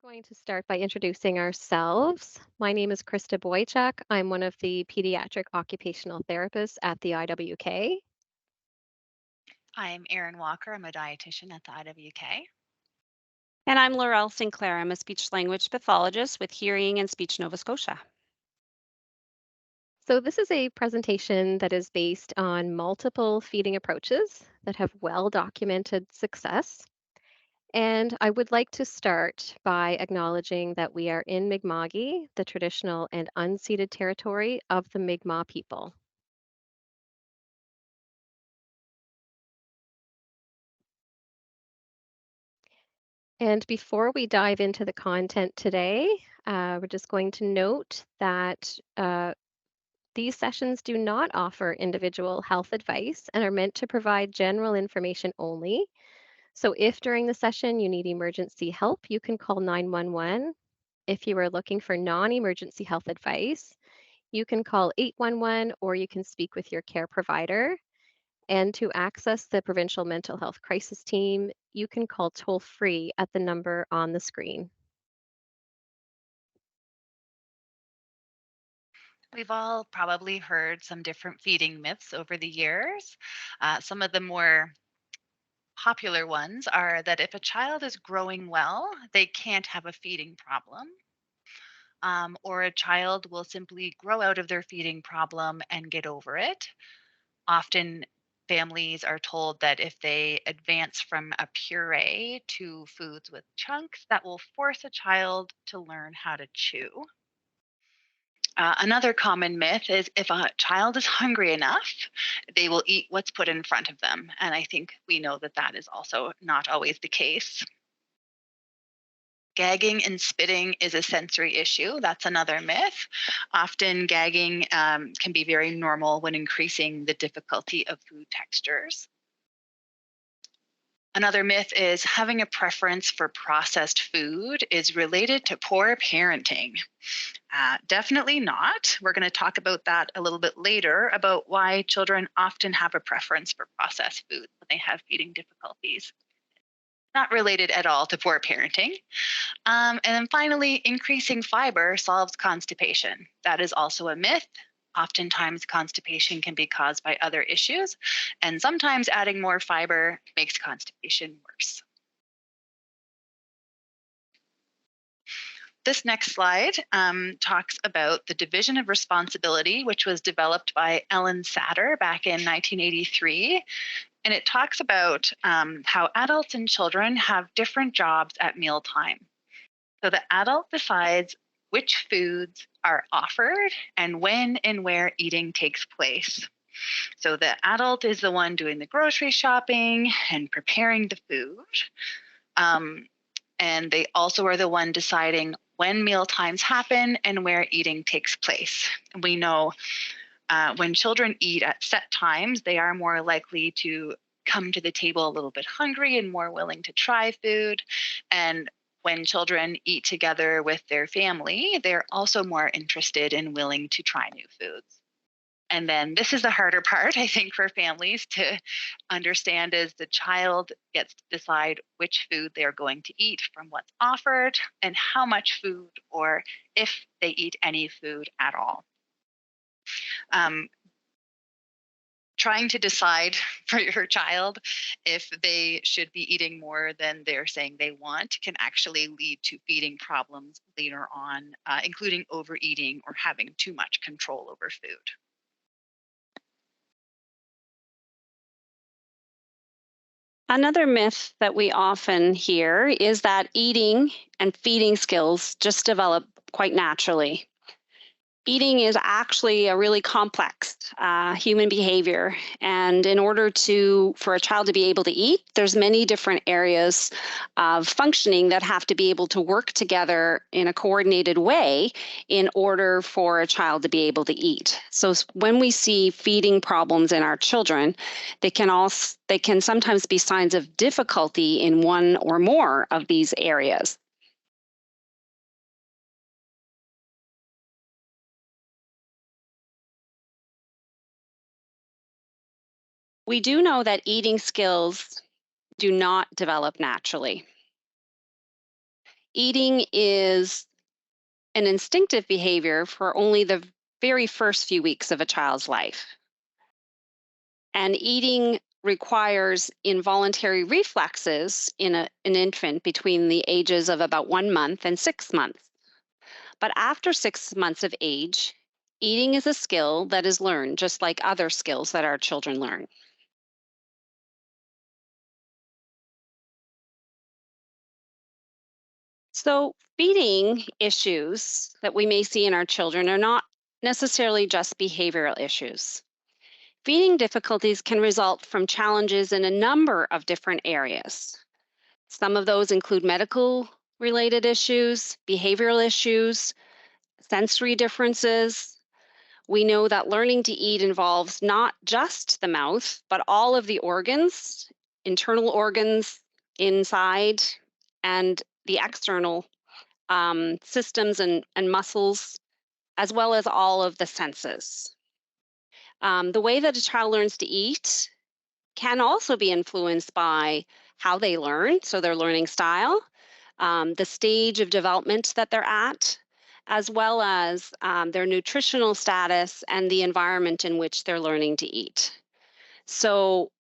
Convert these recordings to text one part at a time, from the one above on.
We're going to start by introducing ourselves. My name is Krista Boychuk. I'm one of the pediatric occupational therapists at the IWK. I'm Erin Walker. I'm a dietitian at the IWK. And I'm Laurel Sinclair. I'm a speech language pathologist with Hearing and Speech Nova Scotia. So, this is a presentation that is based on multiple feeding approaches that have well documented success. And I would like to start by acknowledging that we are in Mi'kma'ki, the traditional and unceded territory of the Mi'kmaq people. And before we dive into the content today, we're just going to note that these sessions do not offer individual health advice and are meant to provide general information only. So if during the session you need emergency help, you can call 911. If you are looking for non-emergency health advice, you can call 811 or you can speak with your care provider. And to access the Provincial Mental Health Crisis Team, you can call toll free at the number on the screen. We've all probably heard some different feeding myths over the years. Some of the more popular ones are that if a child is growing well, they can't have a feeding problem, or a child will simply grow out of their feeding problem and get over it. Often, families are told that if they advance from a puree to foods with chunks, that will force a child to learn how to chew. Another common myth is if a child is hungry enough, they will eat what's put in front of them. And I think we know that that is also not always the case. Gagging and spitting is a sensory issue. That's another myth. Often, gagging can be very normal when increasing the difficulty of food textures. Another myth is having a preference for processed food is related to poor parenting. Definitely not. We're going to talk about that a little bit later about why children often have a preference for processed foods when they have feeding difficulties. Not related at all to poor parenting. And then finally, increasing fiber solves constipation. That is also a myth. Oftentimes, constipation can be caused by other issues, and sometimes adding more fiber makes constipation worse. This next slide talks about the division of responsibility, which was developed by Ellen Satter back in 1983. And it talks about how adults and children have different jobs at mealtime. So the adult decides which foods are offered and when and where eating takes place. So the adult is the one doing the grocery shopping and preparing the food. Um, and they also are the one deciding when meal times happen and where eating takes place. We know when children eat at set times, they are more likely to come to the table a little bit hungry and more willing to try food. And when children eat together with their family, they're also more interested and willing to try new foods. And then this is the harder part, I think, for families to understand is the child gets to decide which food they're going to eat from what's offered and how much food or if they eat any food at all. Um, Trying to decide for your child if they should be eating more than they're saying they want can actually lead to feeding problems later on, including overeating or having too much control over food. Another myth that we often hear is that eating and feeding skills just develop quite naturally. Eating is actually a really complex human behavior, and in order for a child to be able to eat, there's many different areas of functioning that have to be able to work together in a coordinated way in order for a child to be able to eat. So when we see feeding problems in our children, they can sometimes be signs of difficulty in one or more of these areas. We do know that eating skills do not develop naturally. Eating is an instinctive behavior for only the very first few weeks of a child's life. And eating requires involuntary reflexes in an infant between the ages of about 1 month and 6 months. But after 6 months of age, eating is a skill that is learned just like other skills that our children learn. So, feeding issues that we may see in our children are not necessarily just behavioral issues. Feeding difficulties can result from challenges in a number of different areas. Some of those include medical related issues, behavioral issues, sensory differences. We know that learning to eat involves not just the mouth, but all of the organs, internal organs inside, and the external systems and muscles, as well as all of the senses. The way that a child learns to eat can also be influenced by how they learn, so their learning style, the stage of development that they're at, as well as their nutritional status and the environment in which they're learning to eat. So,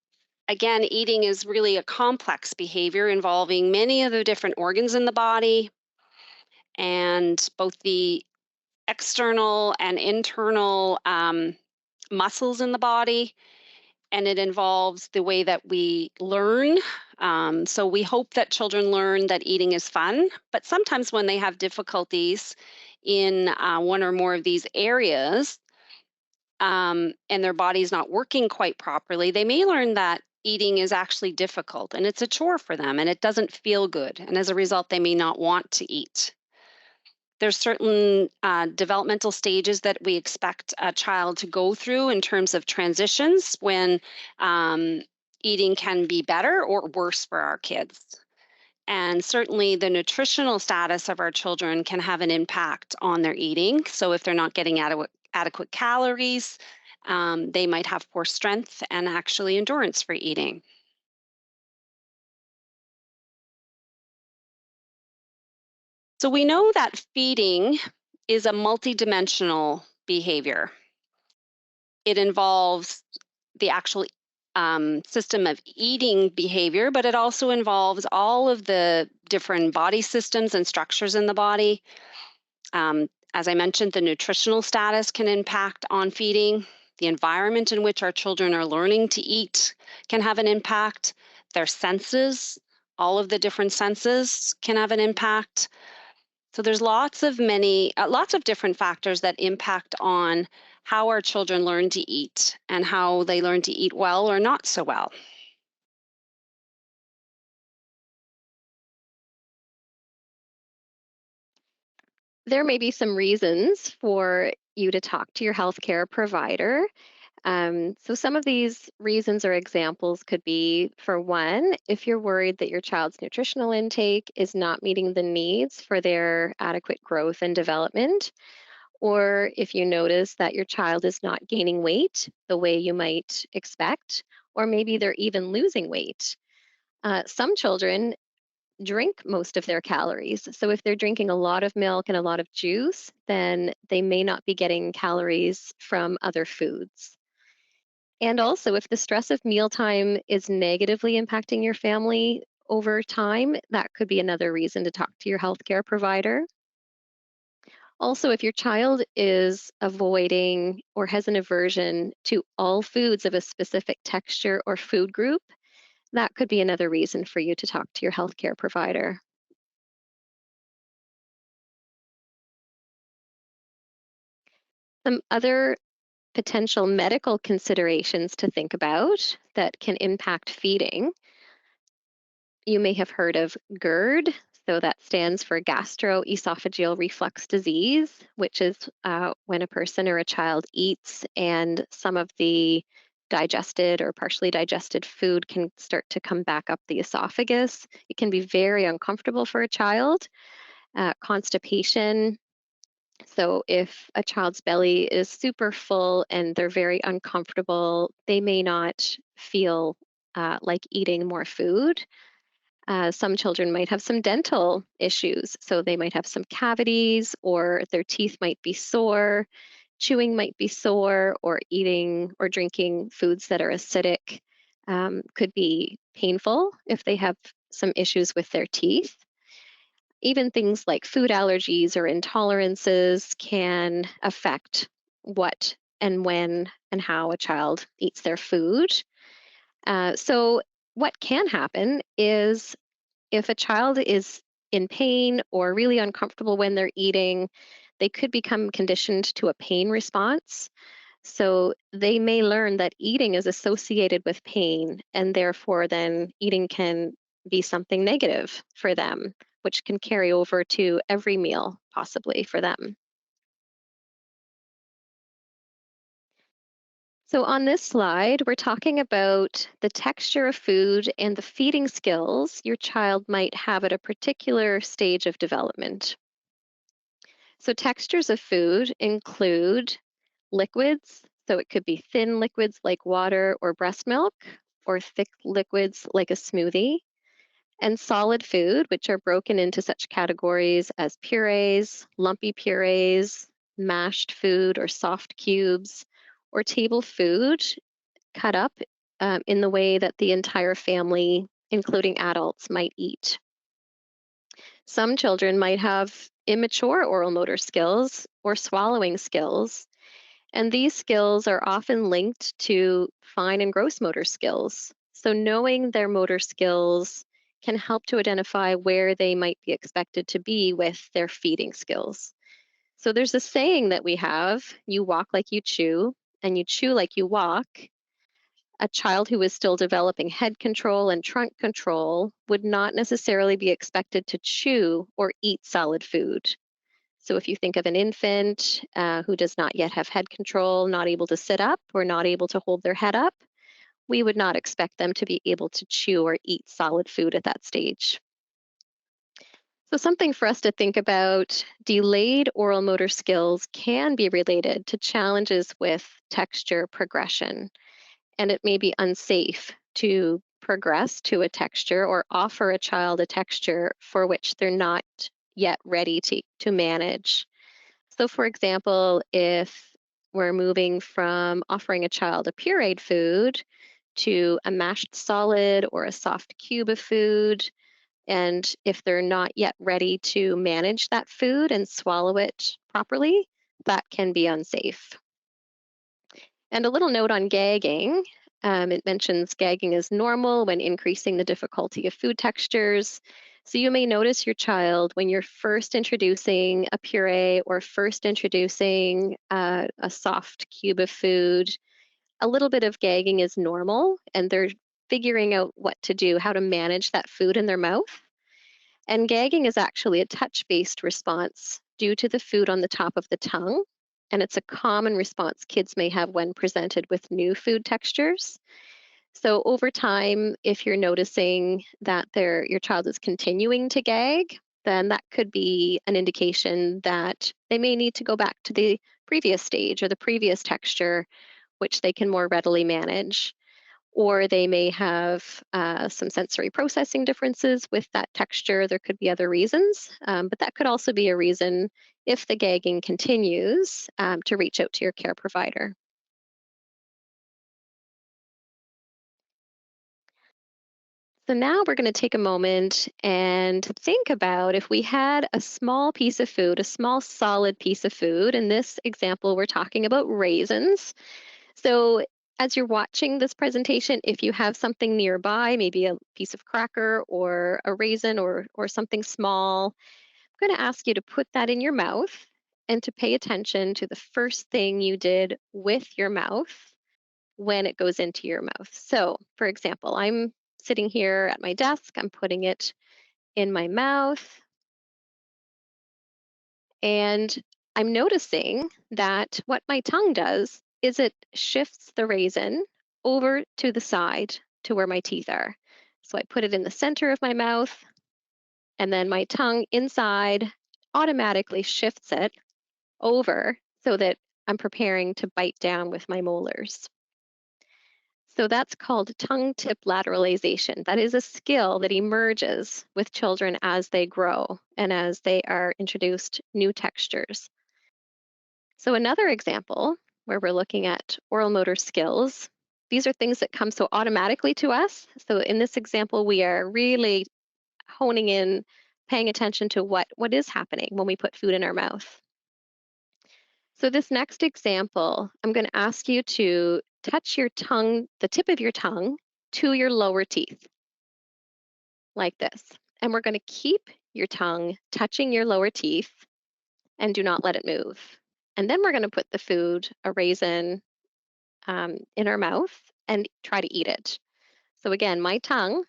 again, eating is really a complex behavior involving many of the different organs in the body and both the external and internal muscles in the body, and it involves the way that we learn. So we hope that children learn that eating is fun, but sometimes when they have difficulties in one or more of these areas, and their body's not working quite properly, they may learn that eating is actually difficult and it's a chore for them and it doesn't feel good. And as a result, they may not want to eat. There's certain developmental stages that we expect a child to go through in terms of transitions when eating can be better or worse for our kids. And certainly the nutritional status of our children can have an impact on their eating. So if they're not getting adequate calories, they might have poor strength and actually endurance for eating. So we know that feeding is a multidimensional behavior. It involves the actual system of eating behavior, but it also involves all of the different body systems and structures in the body. As I mentioned, the nutritional status can impact on feeding. The environment in which our children are learning to eat can have an impact. Their senses, all of the different senses can have an impact. So there's lots of different factors that impact on how our children learn to eat and how they learn to eat well or not so well. There may be some reasons for you to talk to your healthcare provider. So, some of these reasons or examples could be, for one, if you're worried that your child's nutritional intake is not meeting the needs for their adequate growth and development, or if you notice that your child is not gaining weight the way you might expect, or maybe they're even losing weight. Some children drink most of their calories. So if they're drinking a lot of milk and a lot of juice, then they may not be getting calories from other foods. And also, if the stress of mealtime is negatively impacting your family over time, that could be another reason to talk to your healthcare provider. Also, if your child is avoiding or has an aversion to all foods of a specific texture or food group, that could be another reason for you to talk to your healthcare provider. Some other potential medical considerations to think about that can impact feeding. You may have heard of GERD, so that stands for gastroesophageal reflux disease, which is when a person or a child eats and some of the digested or partially digested food can start to come back up the esophagus. It can be very uncomfortable for a child. Constipation, so if a child's belly is super full and they're very uncomfortable, they may not feel like eating more food. Some children might have some dental issues, so they might have some cavities, or their teeth might be sore, chewing might be sore, or eating or drinking foods that are acidic could be painful if they have some issues with their teeth. Even things like food allergies or intolerances can affect what and when and how a child eats their food. So, what can happen is if a child is in pain or really uncomfortable when they're eating, they could become conditioned to a pain response. So they may learn that eating is associated with pain, and therefore, then eating can be something negative for them, which can carry over to every meal, possibly for them. So, on this slide, we're talking about the texture of food and the feeding skills your child might have at a particular stage of development. So, textures of food include liquids. So, it could be thin liquids like water or breast milk, or thick liquids like a smoothie, and solid food, which are broken into such categories as purees, lumpy purees, mashed food or soft cubes, or table food cut up in the way that the entire family, including adults, might eat. Some children might have immature oral motor skills or swallowing skills, and these skills are often linked to fine and gross motor skills. So, knowing their motor skills can help to identify where they might be expected to be with their feeding skills. So, there's a saying that we have: you walk like you chew, and you chew like you walk. A child who is still developing head control and trunk control would not necessarily be expected to chew or eat solid food. So, if you think of an infant who does not yet have head control, not able to sit up or not able to hold their head up, we would not expect them to be able to chew or eat solid food at that stage. So, something for us to think about: delayed oral motor skills can be related to challenges with texture progression, and it may be unsafe to progress to a texture or offer a child a texture for which they're not yet ready to manage. So, for example, if we're moving from offering a child a pureed food to a mashed solid or a soft cube of food, and if they're not yet ready to manage that food and swallow it properly, that can be unsafe. And a little note on gagging. It mentions gagging is normal when increasing the difficulty of food textures. So you may notice your child when you're first introducing a puree or first introducing a soft cube of food, a little bit of gagging is normal, and they're figuring out what to do, how to manage that food in their mouth. And gagging is actually a touch based response due to the food on the top of the tongue. And it's a common response kids may have when presented with new food textures. So, over time, if you're noticing that your child is continuing to gag, then that could be an indication that they may need to go back to the previous stage or the previous texture, which they can more readily manage. Or they may have some sensory processing differences with that texture. There could be other reasons, but that could also be a reason, if the gagging continues, to reach out to your care provider. So now we're going to take a moment and think about if we had a small piece of food, a small solid piece of food. In this example, we're talking about raisins. So, as you're watching this presentation, if you have something nearby, maybe a piece of cracker or a raisin or something small, I'm going to ask you to put that in your mouth and to pay attention to the first thing you did with your mouth when it goes into your mouth. So, for example, I'm sitting here at my desk, I'm putting it in my mouth, and I'm noticing that what my tongue does is it shifts the raisin over to the side to where my teeth are. So I put it in the center of my mouth, and then my tongue inside automatically shifts it over so that I'm preparing to bite down with my molars. So that's called tongue tip lateralization. That is a skill that emerges with children as they grow and as they are introduced new textures. So another example where we're looking at oral motor skills, these are things that come so automatically to us. So in this example, we are really honing in, paying attention to what is happening when we put food in our mouth. So this next example, I'm going to ask you to touch your tongue, the tip of your tongue, to your lower teeth, like this. And we're going to keep your tongue touching your lower teeth and do not let it move. And then we're going to put the food, a raisin, in our mouth and try to eat it. So again, my tongue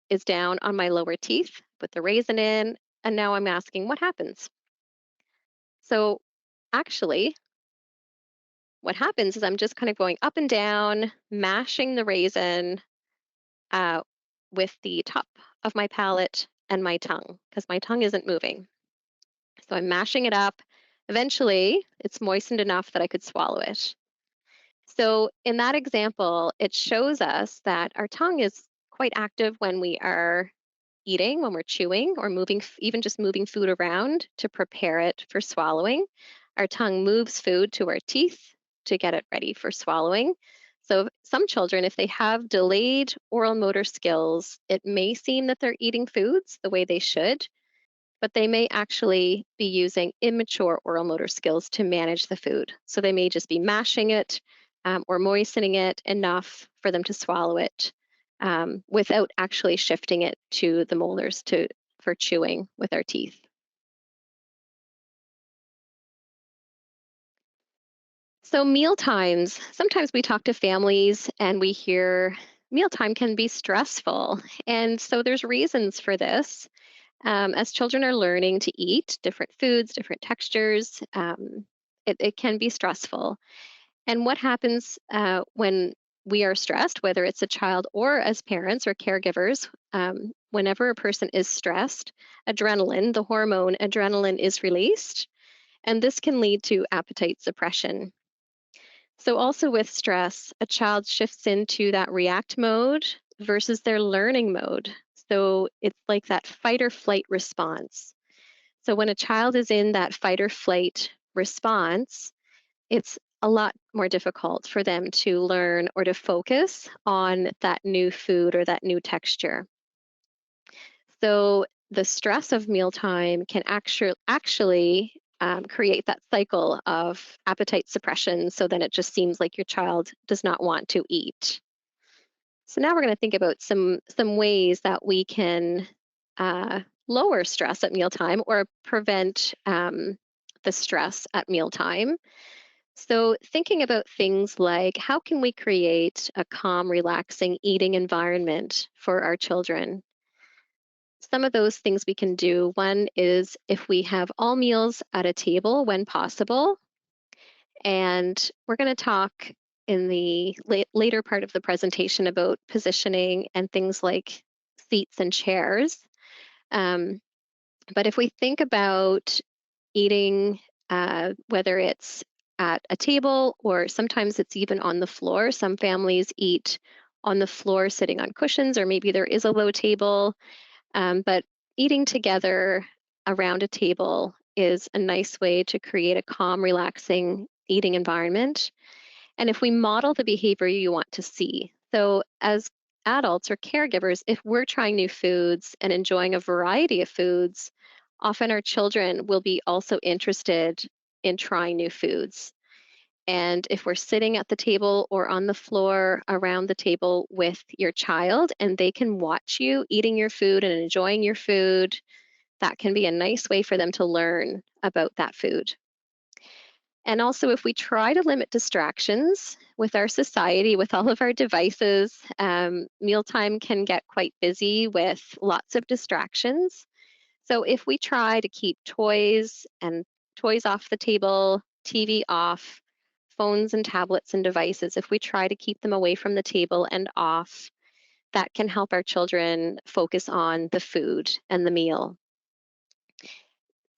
is down on my lower teeth, put the raisin in, and now I'm asking what happens. So actually, what happens is I'm just kind of going up and down, mashing the raisin uh, with the top of my palate and my tongue because my tongue isn't moving. So I'm mashing it up. Eventually, it's moistened enough that I could swallow it. So in that example, it shows us that our tongue is quite active when we are eating, when we're chewing or moving, even just moving food around to prepare it for swallowing. Our tongue moves food to our teeth to get it ready for swallowing. So some children, if they have delayed oral motor skills, it may seem that they're eating foods the way they should, but they may actually be using immature oral motor skills to manage the food. So they may just be mashing it or moistening it enough for them to swallow it without actually shifting it to the molars for chewing with our teeth. So meal times, sometimes we talk to families and we hear mealtime can be stressful. And so there's reasons for this. As children are learning to eat different foods, different textures, it can be stressful. And what happens when we are stressed, whether it's a child or as parents or caregivers, whenever a person is stressed, adrenaline, the hormone adrenaline, is released. And this can lead to appetite suppression. So, also with stress, a child shifts into that react mode versus their learning mode. So, it's like that fight or flight response. So, when a child is in that fight or flight response, it's a lot more difficult for them to learn or to focus on that new food or that new texture. So, the stress of mealtime can actually create that cycle of appetite suppression. So then it just seems like your child does not want to eat. So now we're going to think about some ways that we can lower stress at mealtime or prevent the stress at mealtime. So thinking about things like how can we create a calm, relaxing eating environment for our children? Some of those things we can do. One is if we have all meals at a table when possible, and we're going to talk in the later part of the presentation about positioning and things like seats and chairs. Um, but if we think about eating, whether it's at a table or sometimes it's even on the floor, some families eat on the floor sitting on cushions, or maybe there is a low table. But eating together around a table is a nice way to create a calm, relaxing eating environment. And if we model the behavior you want to see, so as adults or caregivers, if we're trying new foods and enjoying a variety of foods, often our children will be also interested in trying new foods. And if we're sitting at the table or on the floor around the table with your child and they can watch you eating your food and enjoying your food, that can be a nice way for them to learn about that food. And also, if we try to limit distractions with our society, with all of our devices, mealtime can get quite busy with lots of distractions. So if we try to keep toys off the table, TV off, phones and tablets and devices, if we try to keep them away from the table and off, that can help our children focus on the food and the meal.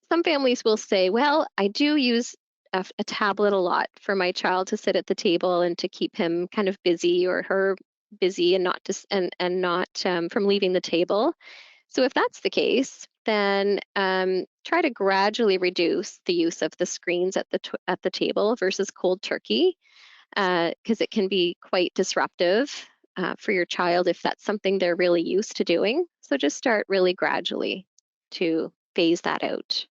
Some families will say, well, I do use a tablet a lot for my child to sit at the table and to keep him kind of busy or her busy and not just and not from leaving the table. So if that's the case, then try to gradually reduce the use of the screens at at the table versus cold turkey, because it can be quite disruptive for your child if that's something they're really used to doing. So just start really gradually to phase that out.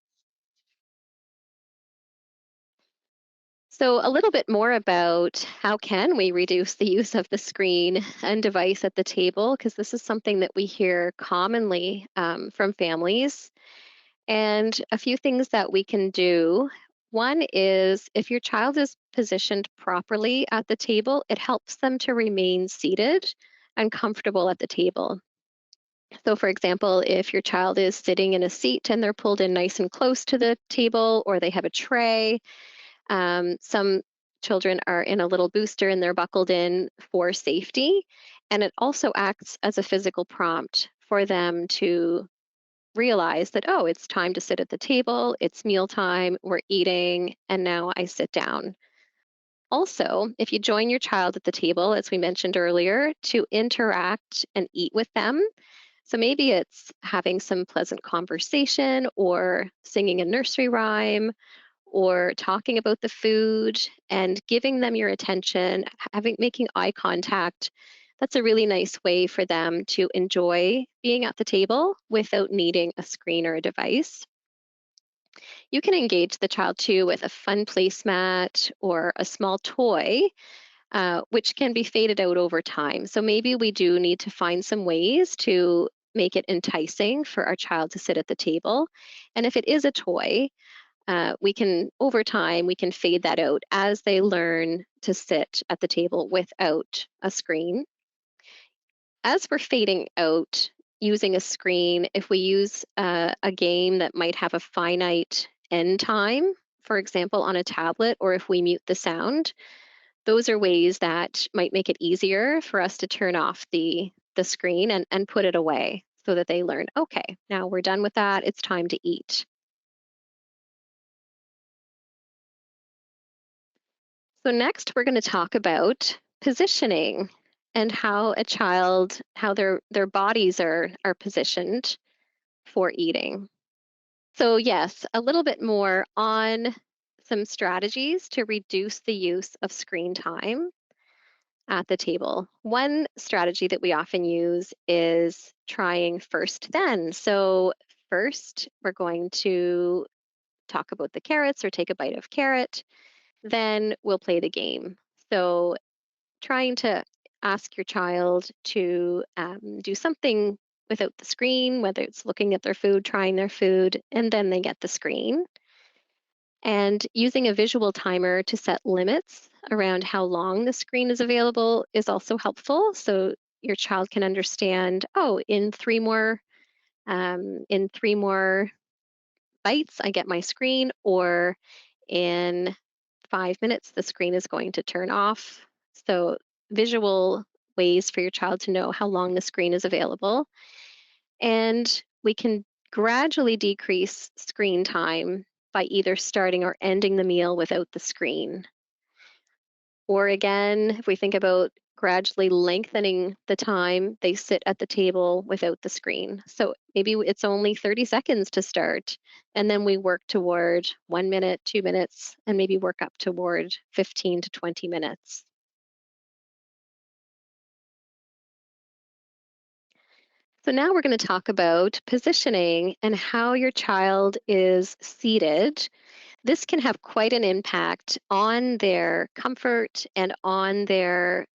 So a little bit more about how can we reduce the use of the screen and device at the table, because this is something that we hear commonly from families. And a few things that we can do. One is if your child is positioned properly at the table, it helps them to remain seated and comfortable at the table. So, for example, if your child is sitting in a seat and they're pulled in nice and close to the table, or they have a tray, some children are in a little booster and they're buckled in for safety. And it also acts as a physical prompt for them to realize that, oh, it's time to sit at the table, it's mealtime, we're eating, and now I sit down. Also, if you join your child at the table, as we mentioned earlier, to interact and eat with them. So maybe it's having some pleasant conversation or singing a nursery rhyme or talking about the food and giving them your attention, having making eye contact. That's a really nice way for them to enjoy being at the table without needing a screen or a device. You can engage the child too with a fun placemat or a small toy, which can be faded out over time. So maybe we do need to find some ways to make it enticing for our child to sit at the table. And if it is a toy, we can over time we can fade that out as they learn to sit at the table without a screen. As we're fading out using a screen, if we use a game that might have a finite end time, for example on a tablet, or if we mute the sound, those are ways that might make it easier for us to turn off the screen and put it away so that they learn, okay, now we're done with that, it's time to eat. So next we're going to talk about positioning and how a child, how their bodies are positioned for eating. So yes, a little bit more on some strategies to reduce the use of screen time at the table. One strategy that we often use is trying first then. So first we're going to talk about the carrots or take a bite of carrot, then we'll play the game. So trying to ask your child to do something without the screen, whether it's looking at their food, trying their food, and then they get the screen. And using a visual timer to set limits around how long the screen is available is also helpful. So your child can understand, oh, in 3 more bites, I get my screen, or in 5 minutes, the screen is going to turn off. So, visual ways for your child to know how long the screen is available. And we can gradually decrease screen time by either starting or ending the meal without the screen. Or again, if we think about gradually lengthening the time they sit at the table without the screen. So maybe it's only 30 seconds to start, and then we work toward 1 minute, 2 minutes, and maybe work up toward 15 to 20 minutes. So now we're going to talk about positioning and how your child is seated. This can have quite an impact on their comfort and on their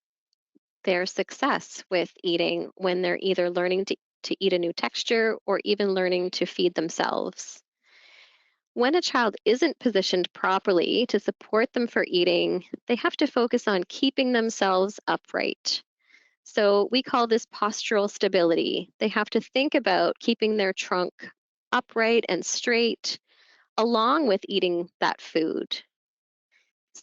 success with eating when they're either learning to eat a new texture or even learning to feed themselves. When a child isn't positioned properly to support them for eating, they have to focus on keeping themselves upright. So we call this postural stability. They have to think about keeping their trunk upright and straight along with eating that food.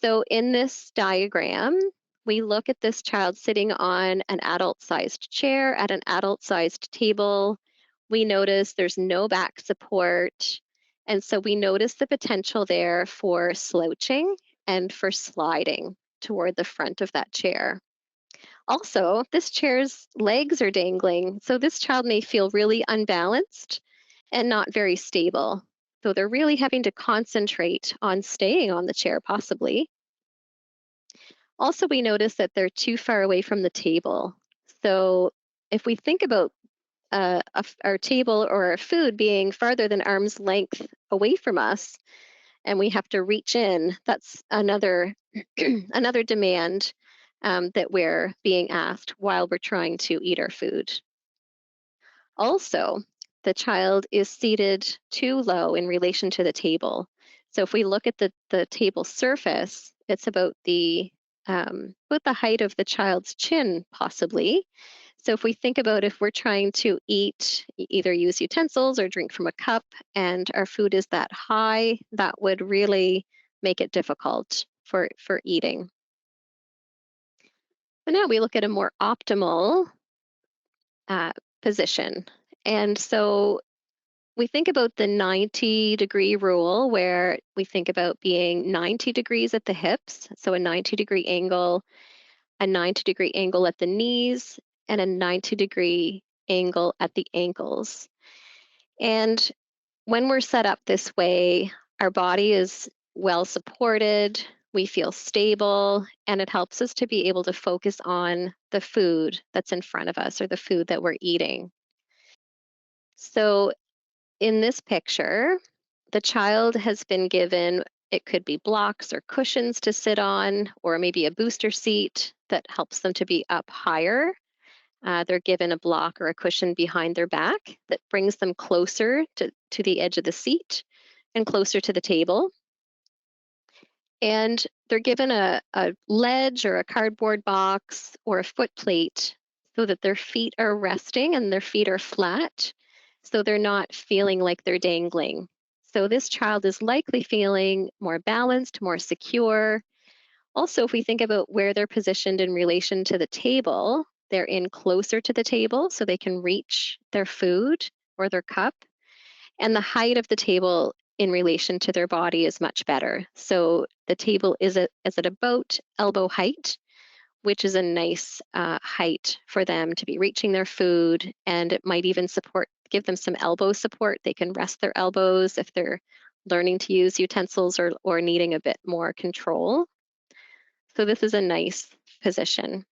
So in this diagram, we look at this child sitting on an adult-sized chair at an adult-sized table. We notice there's no back support. And so we notice the potential there for slouching and for sliding toward the front of that chair. Also, this chair's legs are dangling, so this child may feel really unbalanced and not very stable. So they're really having to concentrate on staying on the chair, possibly. Also, we notice that they're too far away from the table. So if we think about our table or our food being farther than arm's length away from us, and we have to reach in, that's another another demand that we're being asked while we're trying to eat our food. Also, the child is seated too low in relation to the table. So if we look at the table surface, it's about the height of the child's chin, possibly. So if we think about if we're trying to eat, either use utensils or drink from a cup, and our food is that high, that would really make it difficult for eating. But now we look at a more optimal uh, position. And so we think about the 90-degree rule, where we think about being 90 degrees at the hips, so a 90-degree angle, a 90-degree angle at the knees, and a 90-degree angle at the ankles. And when we're set up this way, our body is well supported, we feel stable, and it helps us to be able to focus on the food that's in front of us or the food that we're eating. So in this picture, the child has been given, it could be blocks or cushions to sit on, or maybe a booster seat that helps them to be up higher. They're given a block or a cushion behind their back that brings them closer to the edge of the seat and closer to the table. And they're given a ledge or a cardboard box or a foot plate so that their feet are resting and their feet are flat, so they're not feeling like they're dangling. So this child is likely feeling more balanced, more secure. Also, if we think about where they're positioned in relation to the table, they're in closer to the table so they can reach their food or their cup. And the height of the table in relation to their body is much better. So the table is at about elbow height, which is a nice height for them to be reaching their food, and it might even give them some elbow support. They can rest their elbows if they're learning to use utensils or needing a bit more control. So this is a nice position.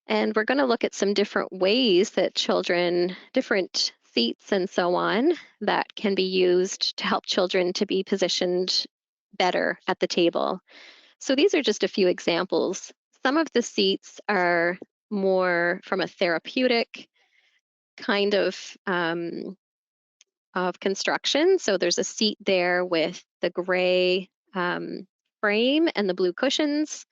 And we're going to look at some different ways that different seats and so on, that can be used to help children to be positioned better at the table. So these are just a few examples. Some of the seats are more from a therapeutic kind of construction. So there's a seat there with the gray frame and the blue cushions.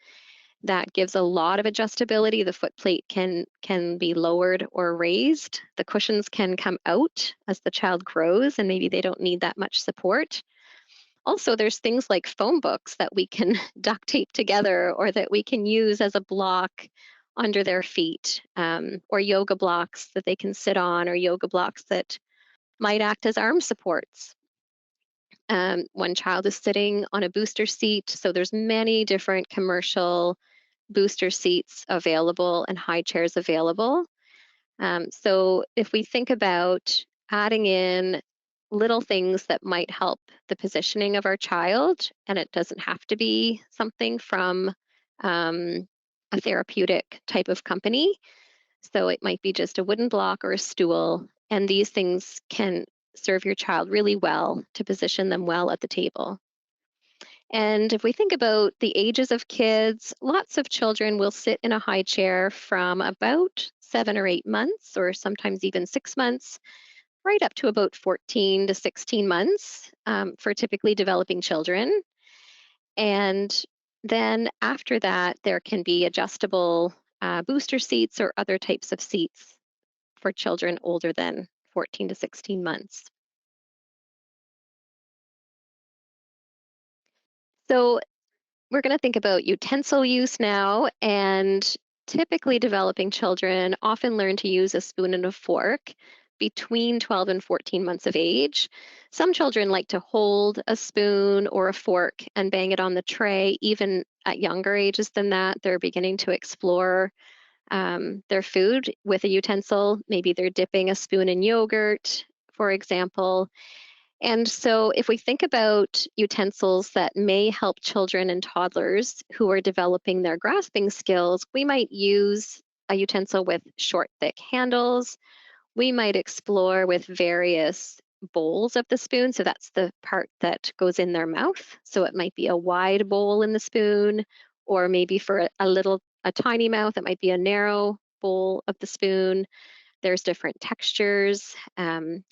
That gives a lot of adjustability. The foot plate can be lowered or raised. The cushions can come out as the child grows, and maybe they don't need that much support. Also, there's things like phone books that we can duct tape together or that we can use as a block under their feet, or yoga blocks that they can sit on, or yoga blocks that might act as arm supports. One child is sitting on a booster seat, so there's many different commercial booster seats available and high chairs available. So if we think about adding in little things that might help the positioning of our child, and it doesn't have to be something from a therapeutic type of company. So it might be just a wooden block or a stool, and these things can serve your child really well to position them well at the table. And if we think about the ages of kids, lots of children will sit in a high chair from about 7 or 8 months, or sometimes even 6 months, right up to about 14 to 16 months for typically developing children. And then after that, there can be adjustable booster seats or other types of seats for children older than 14 to 16 months. So we're going to think about utensil use now, and typically developing children often learn to use a spoon and a fork between 12 and 14 months of age. Some children like to hold a spoon or a fork and bang it on the tray. Even at younger ages than that, they're beginning to explore their food with a utensil. Maybe they're dipping a spoon in yogurt, for example. And so, if we think about utensils that may help children and toddlers who are developing their grasping skills, we might use a utensil with short, thick handles. We might explore with various bowls of the spoon. So, that's the part that goes in their mouth. So, it might be a wide bowl in the spoon, or maybe for a tiny mouth, it might be a narrow bowl of the spoon. There's different textures.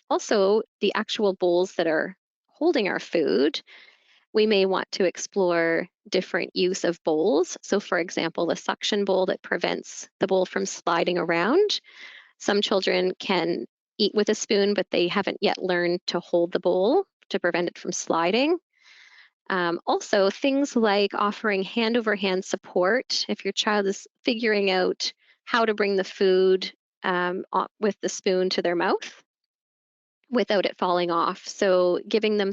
Also, the actual bowls that are holding our food, we may want to explore different use of bowls. So, for example, a suction bowl that prevents the bowl from sliding around. Some children can eat with a spoon, but they haven't yet learned to hold the bowl to prevent it from sliding. Also, things like offering hand over hand support. If your child is figuring out how to bring the food with the spoon to their mouth without it falling off. So, giving them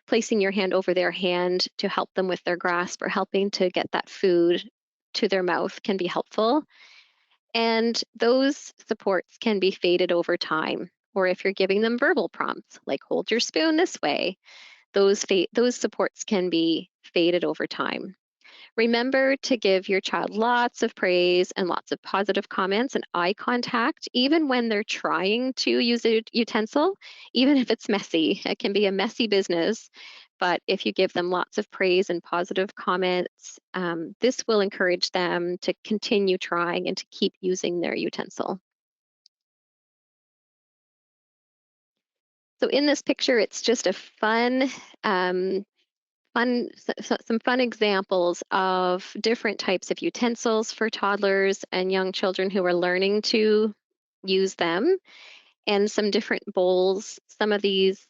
placing your hand over their hand to help them with their grasp or helping to get that food to their mouth can be helpful. And those supports can be faded over time. Or if you're giving them verbal prompts, like hold your spoon this way, those supports can be faded over time. Remember to give your child lots of praise and lots of positive comments and eye contact, even when they're trying to use a utensil, even if it's messy. It can be a messy business, but if you give them lots of praise and positive comments, this will encourage them to continue trying and to keep using their utensil. So in this picture, it's just a um, some fun examples of different types of utensils for toddlers and young children who are learning to use them, and some different bowls. Some of these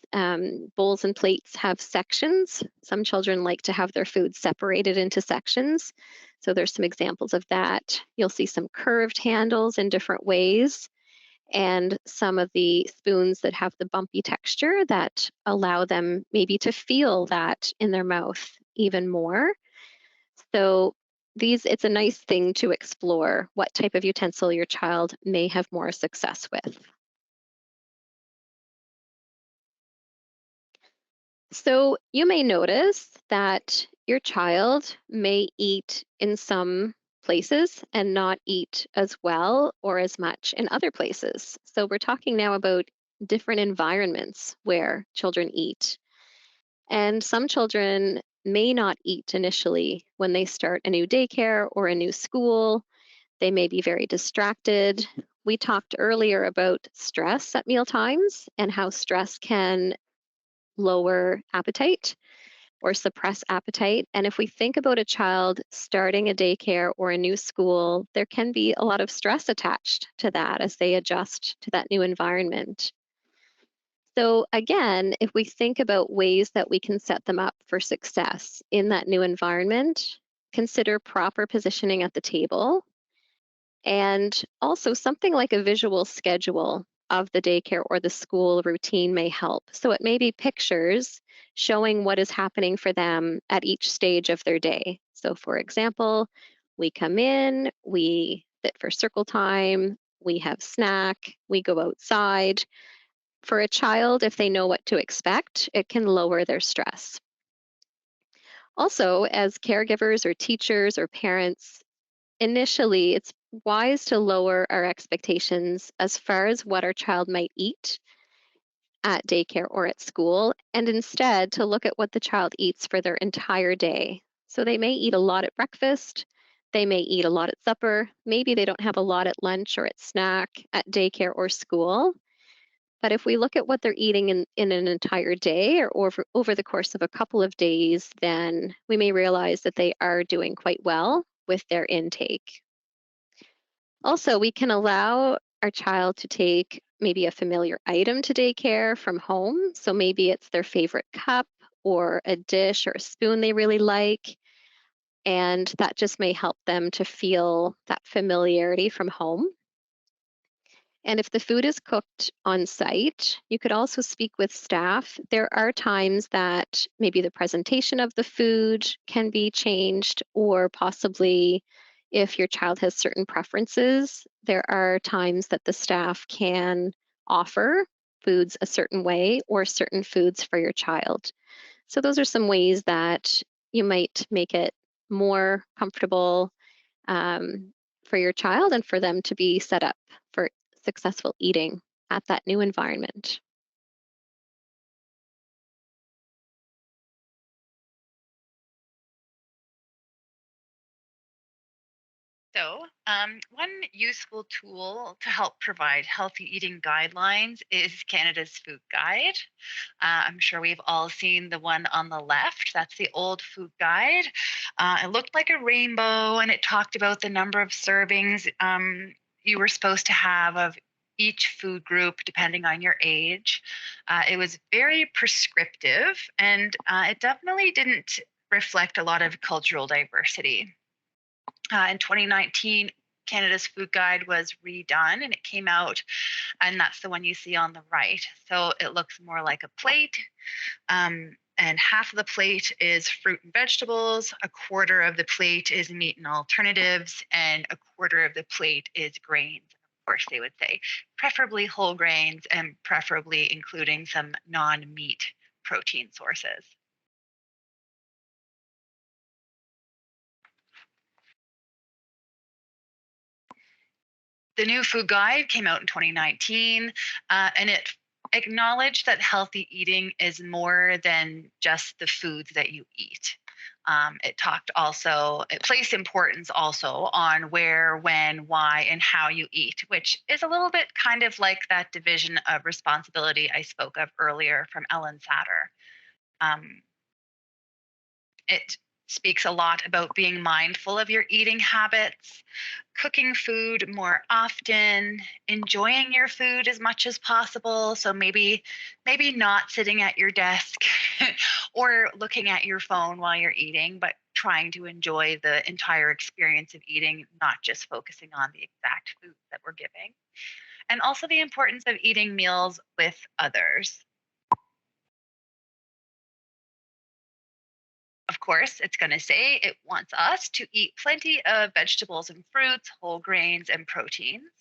bowls and plates have sections. Some children like to have their food separated into sections. So there's some examples of that. You'll see some curved handles in different ways, and some of the spoons that have the bumpy texture that allow them maybe to feel that in their mouth even more. So it's a nice thing to explore what type of utensil your child may have more success with. So you may notice that your child may eat in some places and not eat as well or as much in other places. So we're talking now about different environments where children eat. And some children may not eat initially when they start a new daycare or a new school. They may be very distracted. We talked earlier about stress at meal times and how stress can lower appetite or suppress appetite. And if we think about a child starting a daycare or a new school, there can be a lot of stress attached to that as they adjust to that new environment. So, again, if we think about ways that we can set them up for success in that new environment, consider proper positioning at the table. And also, something like a visual schedule of the daycare or the school routine may help. So, it may be pictures showing what is happening for them at each stage of their day. So, for example, we come in, we sit for circle time, we have snack, we go outside. For a child, if they know what to expect, it can lower their stress. Also, as caregivers or teachers or parents, initially it's wise to lower our expectations as far as what our child might eat at daycare or at school, and instead to look at what the child eats for their entire day. So they may eat a lot at breakfast, they may eat a lot at supper, maybe they don't have a lot at lunch or at snack at daycare or school. But if we look at what they're eating in an entire day or over the course of a couple of days, then we may realize that they are doing quite well with their intake. Also, we can allow our child to take maybe a familiar item to daycare from home. So maybe it's their favorite cup or a dish or a spoon they really like. And that just may help them to feel that familiarity from home. And if the food is cooked on site, you could also speak with staff. There are times that maybe the presentation of the food can be changed, or possibly if your child has certain preferences, there are times that the staff can offer foods a certain way or certain foods for your child. So, those are some ways that you might make it more comfortable um, for your child and for them to be set up for successful eating at that new environment. So, one useful tool to help provide healthy eating guidelines is Canada's Food Guide. I'm sure we've all seen the one on the left. That's the old food guide. It looked like a rainbow, and it talked about the number of servings you were supposed to have of each food group depending on your age. It was very prescriptive, and it definitely didn't reflect a lot of cultural diversity. In 2019, Canada's Food Guide was redone and it came out, and that's the one you see on the right. So it looks more like a plate, and half of the plate is fruit and vegetables, a quarter of the plate is meat and alternatives, and a quarter of the plate is grains. Of course, they would say preferably whole grains and preferably including some non meat protein sources. The new food guide came out in 2019, and it acknowledged that healthy eating is more than just the foods that you eat. It talked also, it placed importance also on where, when, why, and how you eat, which is a little bit kind of like that division of responsibility I spoke of earlier from Ellen Satter. Um, it speaks a lot about being mindful of your eating habits, cooking food more often, enjoying your food as much as possible. So maybe not sitting at your desk or looking at your phone while you're eating, but trying to enjoy the entire experience of eating, not just focusing on the exact food that we're giving. And also the importance of eating meals with others. Of course, it's going to say it wants us to eat plenty of vegetables and fruits, whole grains, and proteins.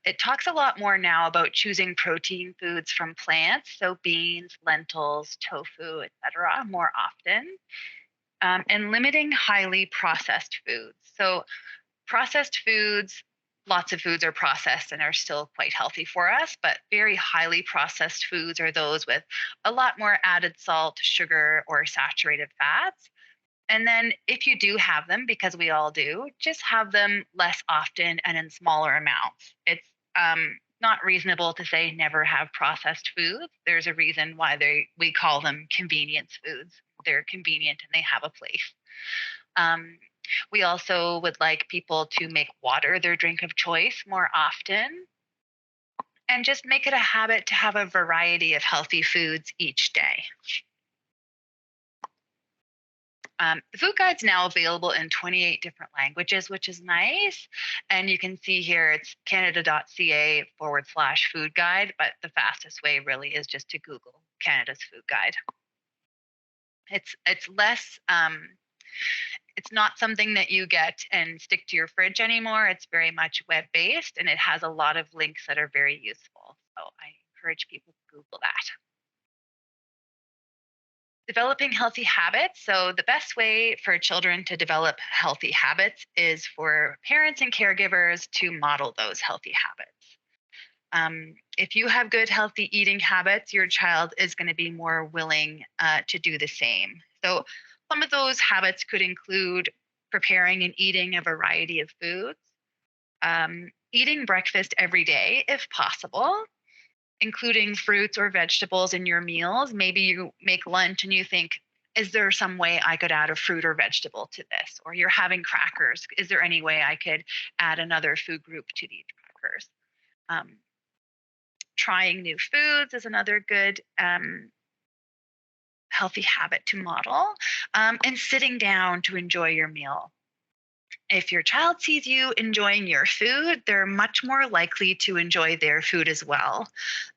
It talks a lot more now about choosing protein foods from plants, so beans, lentils, tofu, etc., more often, and limiting highly processed foods. So, processed foods, lots of foods are processed and are still quite healthy for us, but very highly processed foods are those with a lot more added salt, sugar, or saturated fats. And then if you do have them, because we all do, just have them less often and in smaller amounts. It's not reasonable to say never have processed foods. There's a reason why we call them convenience foods. They're convenient and they have a place. Um, we also would like people to make water their drink of choice more often and just make it a habit to have a variety of healthy foods each day. The food guide's now available in 28 different languages, which is nice. And you can see here it's canada.ca/food guide, but the fastest way really is just to Google Canada's food guide. It's less it's not something that you get and stick to your fridge anymore. It's very much web based and it has a lot of links that are very useful. So I encourage people to Google that. Developing healthy habits. So, the best way for children to develop healthy habits is for parents and caregivers to model those healthy habits. If you have good, healthy eating habits, your child is going to be more willing to do the same. So, some of those habits could include preparing and eating a variety of foods, eating breakfast every day if possible, including fruits or vegetables in your meals. Maybe you make lunch and you think, is there some way I could add a fruit or vegetable to this? Or you're having crackers. Is there any way I could add another food group to these crackers? Um, Trying new foods is another good healthy habit to model, and sitting down to enjoy your meal. If your child sees you enjoying your food, they're much more likely to enjoy their food as well.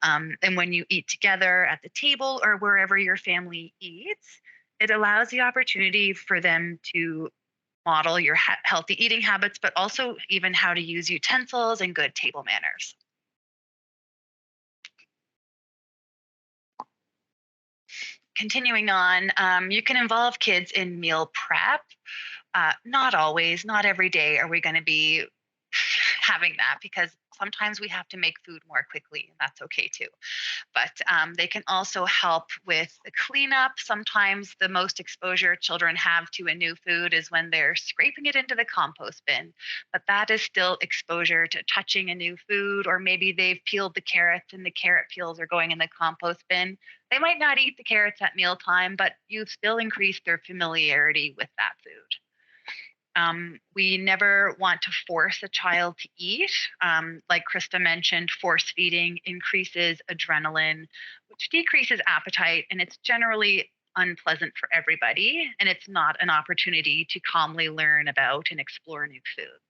And when you eat together at the table or wherever your family eats, it allows the opportunity for them to model your healthy eating habits, but also even how to use utensils and good table manners. Continuing on, you can involve kids in meal prep. Not always, not every day are we going to be having that because sometimes we have to make food more quickly, and that's okay too. But they can also help with the cleanup. Sometimes the most exposure children have to a new food is when they're scraping it into the compost bin. But that is still exposure to touching a new food, or maybe they've peeled the carrots and the carrot peels are going in the compost bin. They might not eat the carrots at mealtime, but you've still increased their familiarity with that food. We never want to force a child to eat. Like Krista mentioned, force feeding increases adrenaline, which decreases appetite, and it's generally unpleasant for everybody. And it's not an opportunity to calmly learn about and explore new food.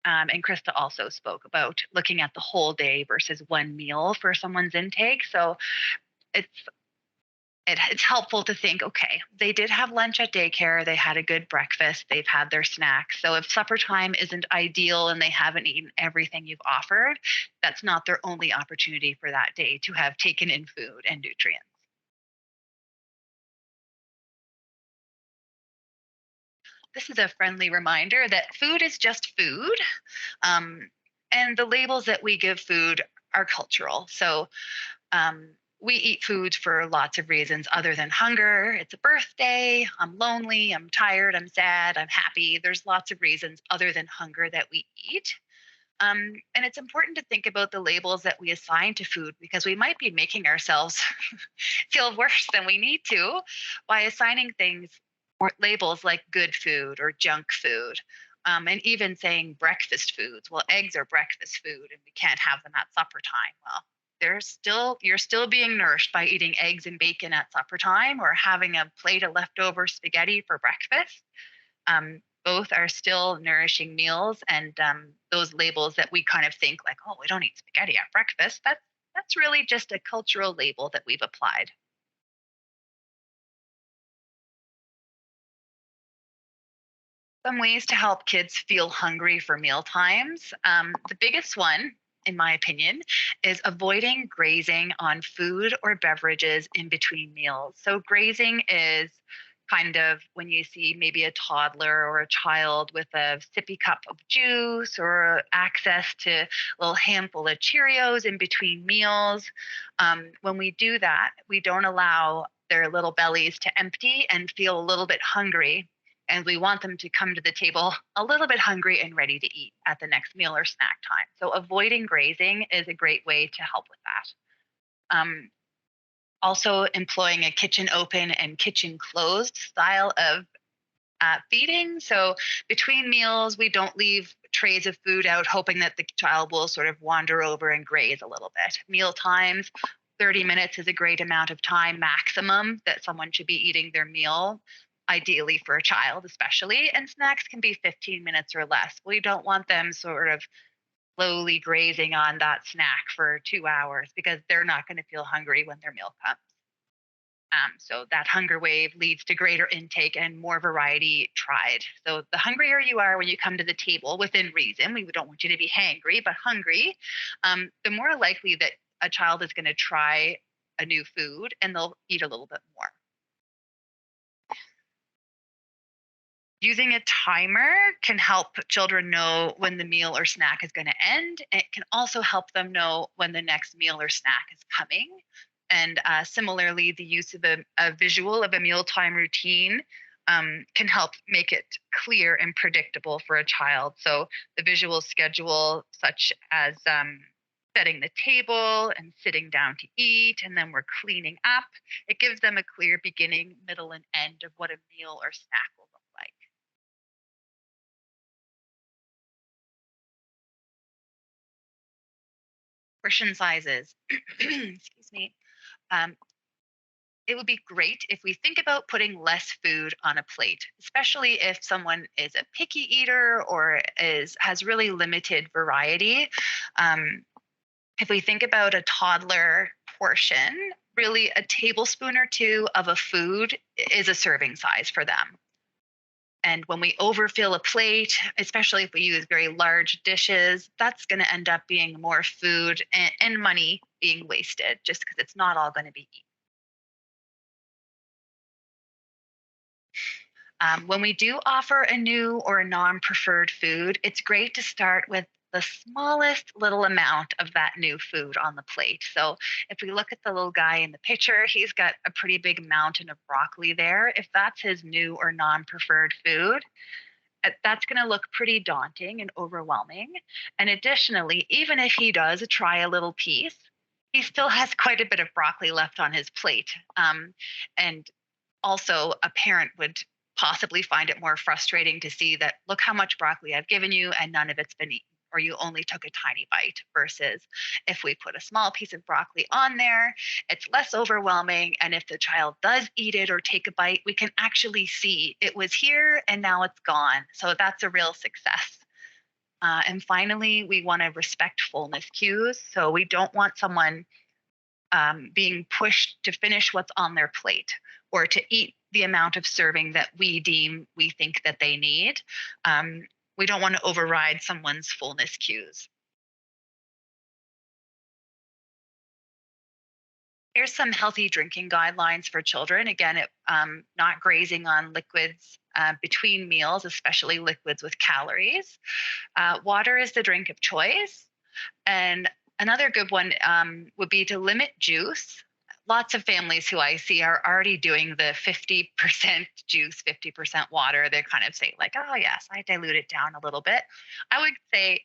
And Krista also spoke about looking at the whole day versus one meal for someone's intake. So it's it's helpful to think, okay, they did have lunch at daycare, they had a good breakfast, they've had their snacks. So if supper time isn't ideal and they haven't eaten everything you've offered, that's not their only opportunity for that day to have taken in food and nutrients. This is a friendly reminder that food is just food. Um, and the labels that we give food are cultural. So we eat foods for lots of reasons other than hunger. It's a birthday. I'm lonely. I'm tired. I'm sad. I'm happy. There's lots of reasons other than hunger that we eat. And it's important to think about the labels that we assign to food because we might be making ourselves feel worse than we need to by assigning things or labels like good food or junk food. And even saying breakfast foods. Well, eggs are breakfast food and we can't have them at supper time. Well, you're still being nourished by eating eggs and bacon at supper time or having a plate of leftover spaghetti for breakfast. Both are still nourishing meals, and those labels that we kind of think like, oh, we don't eat spaghetti at breakfast. That's really just a cultural label that we've applied. Some ways to help kids feel hungry for meal times. The biggest one, in my opinion, is avoiding grazing on food or beverages in between meals. So, grazing is kind of when you see maybe a toddler or a child with a sippy cup of juice or access to a little handful of Cheerios in between meals. When we do that, we don't allow their little bellies to empty and feel a little bit hungry, and we want them to come to the table a little bit hungry and ready to eat at the next meal or snack time. So avoiding grazing is a great way to help with that. Also, employing a kitchen open and kitchen closed style of feeding. So between meals, we don't leave trays of food out hoping that the child will sort of wander over and graze a little bit. Meal times, 30 minutes is a great amount of time maximum that someone should be eating their meal, ideally for a child, especially. And snacks can be 15 minutes or less. We don't want them sort of slowly grazing on that snack for 2 hours because they're not going to feel hungry when their meal comes. So that hunger wave leads to greater intake and more variety tried. So the hungrier you are when you come to the table, within reason, we don't want you to be hangry, but hungry, the more likely that a child is going to try a new food and they'll eat a little bit more. Using a timer can help children know when the meal or snack is going to end. It can also help them know when the next meal or snack is coming. And similarly, the use of a visual of a mealtime routine can help make it clear and predictable for a child. So the visual schedule, such as setting the table and sitting down to eat, and then we're cleaning up, it gives them a clear beginning, middle, and end of what a meal or snack will look like. Portion sizes, excuse me, um, it would be great if we think about putting less food on a plate, especially if someone is a picky eater or has really limited variety. Um, if we think about a toddler portion, really a tablespoon or two of a food is a serving size for them. And when we overfill a plate, especially if we use very large dishes, that's going to end up being more food and money being wasted just because it's not all going to be eaten. When we do offer a new or a non preferred food, it's great to start with the smallest little amount of that new food on the plate. So, if we look at the little guy in the picture, he's got a pretty big mountain of broccoli there. If that's his new or non preferred food, that's going to look pretty daunting and overwhelming. And additionally, even if he does try a little piece, he still has quite a bit of broccoli left on his plate. And also, a parent would possibly find it more frustrating to see that, look how much broccoli I've given you and none of it's been eaten, or you only took a tiny bite. Versus if we put a small piece of broccoli on there, it's less overwhelming. And if the child does eat it or take a bite, we can actually see it was here and now it's gone. So that's a real success. And finally, we want to respect fullness cues. So we don't want someone being pushed to finish what's on their plate or to eat the amount of serving that we think that they need. Um, we don't want to override someone's fullness cues. Here's some healthy drinking guidelines for children. Again, not grazing on liquids between meals, especially liquids with calories. Water is the drink of choice. And another good one would be to limit juice. Lots of families who I see are already doing the 50% juice, 50% water. They're kind of saying, like, oh, yes, I dilute it down a little bit. I would say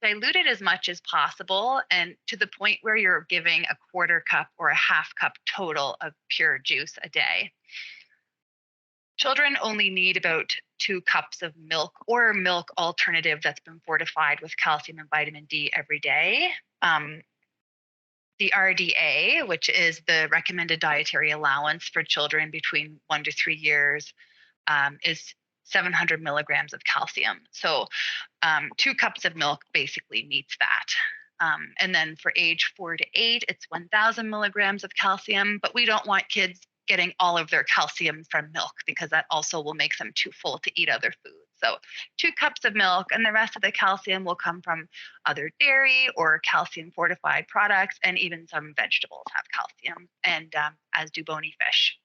dilute it as much as possible and to the point where you're giving a quarter cup or a half cup total of pure juice a day. Children only need about 2 cups of milk or milk alternative that's been fortified with calcium and vitamin D every day. The RDA, which is the recommended dietary allowance for children between 1 to 3 years, is 700 milligrams of calcium. So 2 cups of milk basically meets that. And then for age 4 to 8, it's 1,000 milligrams of calcium, but we don't want kids getting all of their calcium from milk because that also will make them too full to eat other foods. So 2 cups of milk, and the rest of the calcium will come from other dairy or calcium fortified products, and even some vegetables have calcium, and as do bony fish.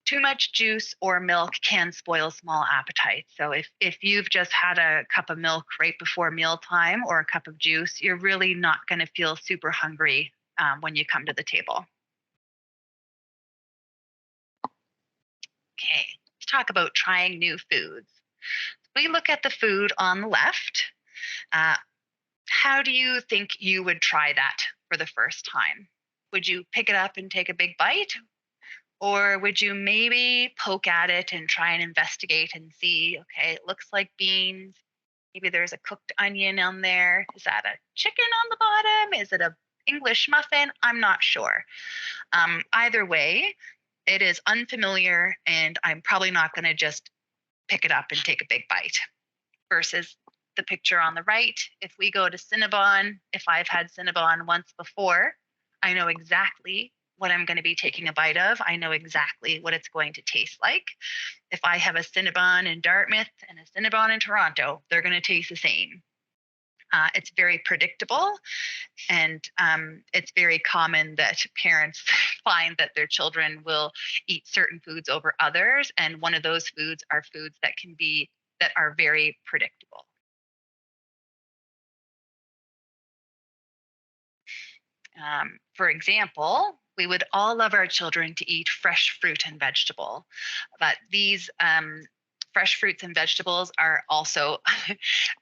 Too much juice or milk can spoil small appetites. So if you've just had a cup of milk right before mealtime or a cup of juice, you're really not going to feel super hungry when you come to the table. Okay, let's talk about trying new foods. We look at the food on the left. Uh, how do you think you would try that for the first time? Would you pick it up and take a big bite? Or would you maybe poke at it and try and investigate and see, okay, it looks like beans. Maybe there's a cooked onion on there. Is that a chicken on the bottom? Is it a English muffin? I'm not sure. Either way, it is unfamiliar, and I'm probably not going to just pick it up and take a big bite. Versus the picture on the right, if we go to Cinnabon, if I've had Cinnabon once before, I know exactly what I'm going to be taking a bite of. I know exactly what it's going to taste like. If I have a Cinnabon in Dartmouth and a Cinnabon in Toronto, they're going to taste the same. It's very predictable, and it's very common that parents find that their children will eat certain foods over others, and one of those foods are foods that are very predictable. For example, we would all love our children to eat fresh fruit and vegetable, but these fresh fruits and vegetables are also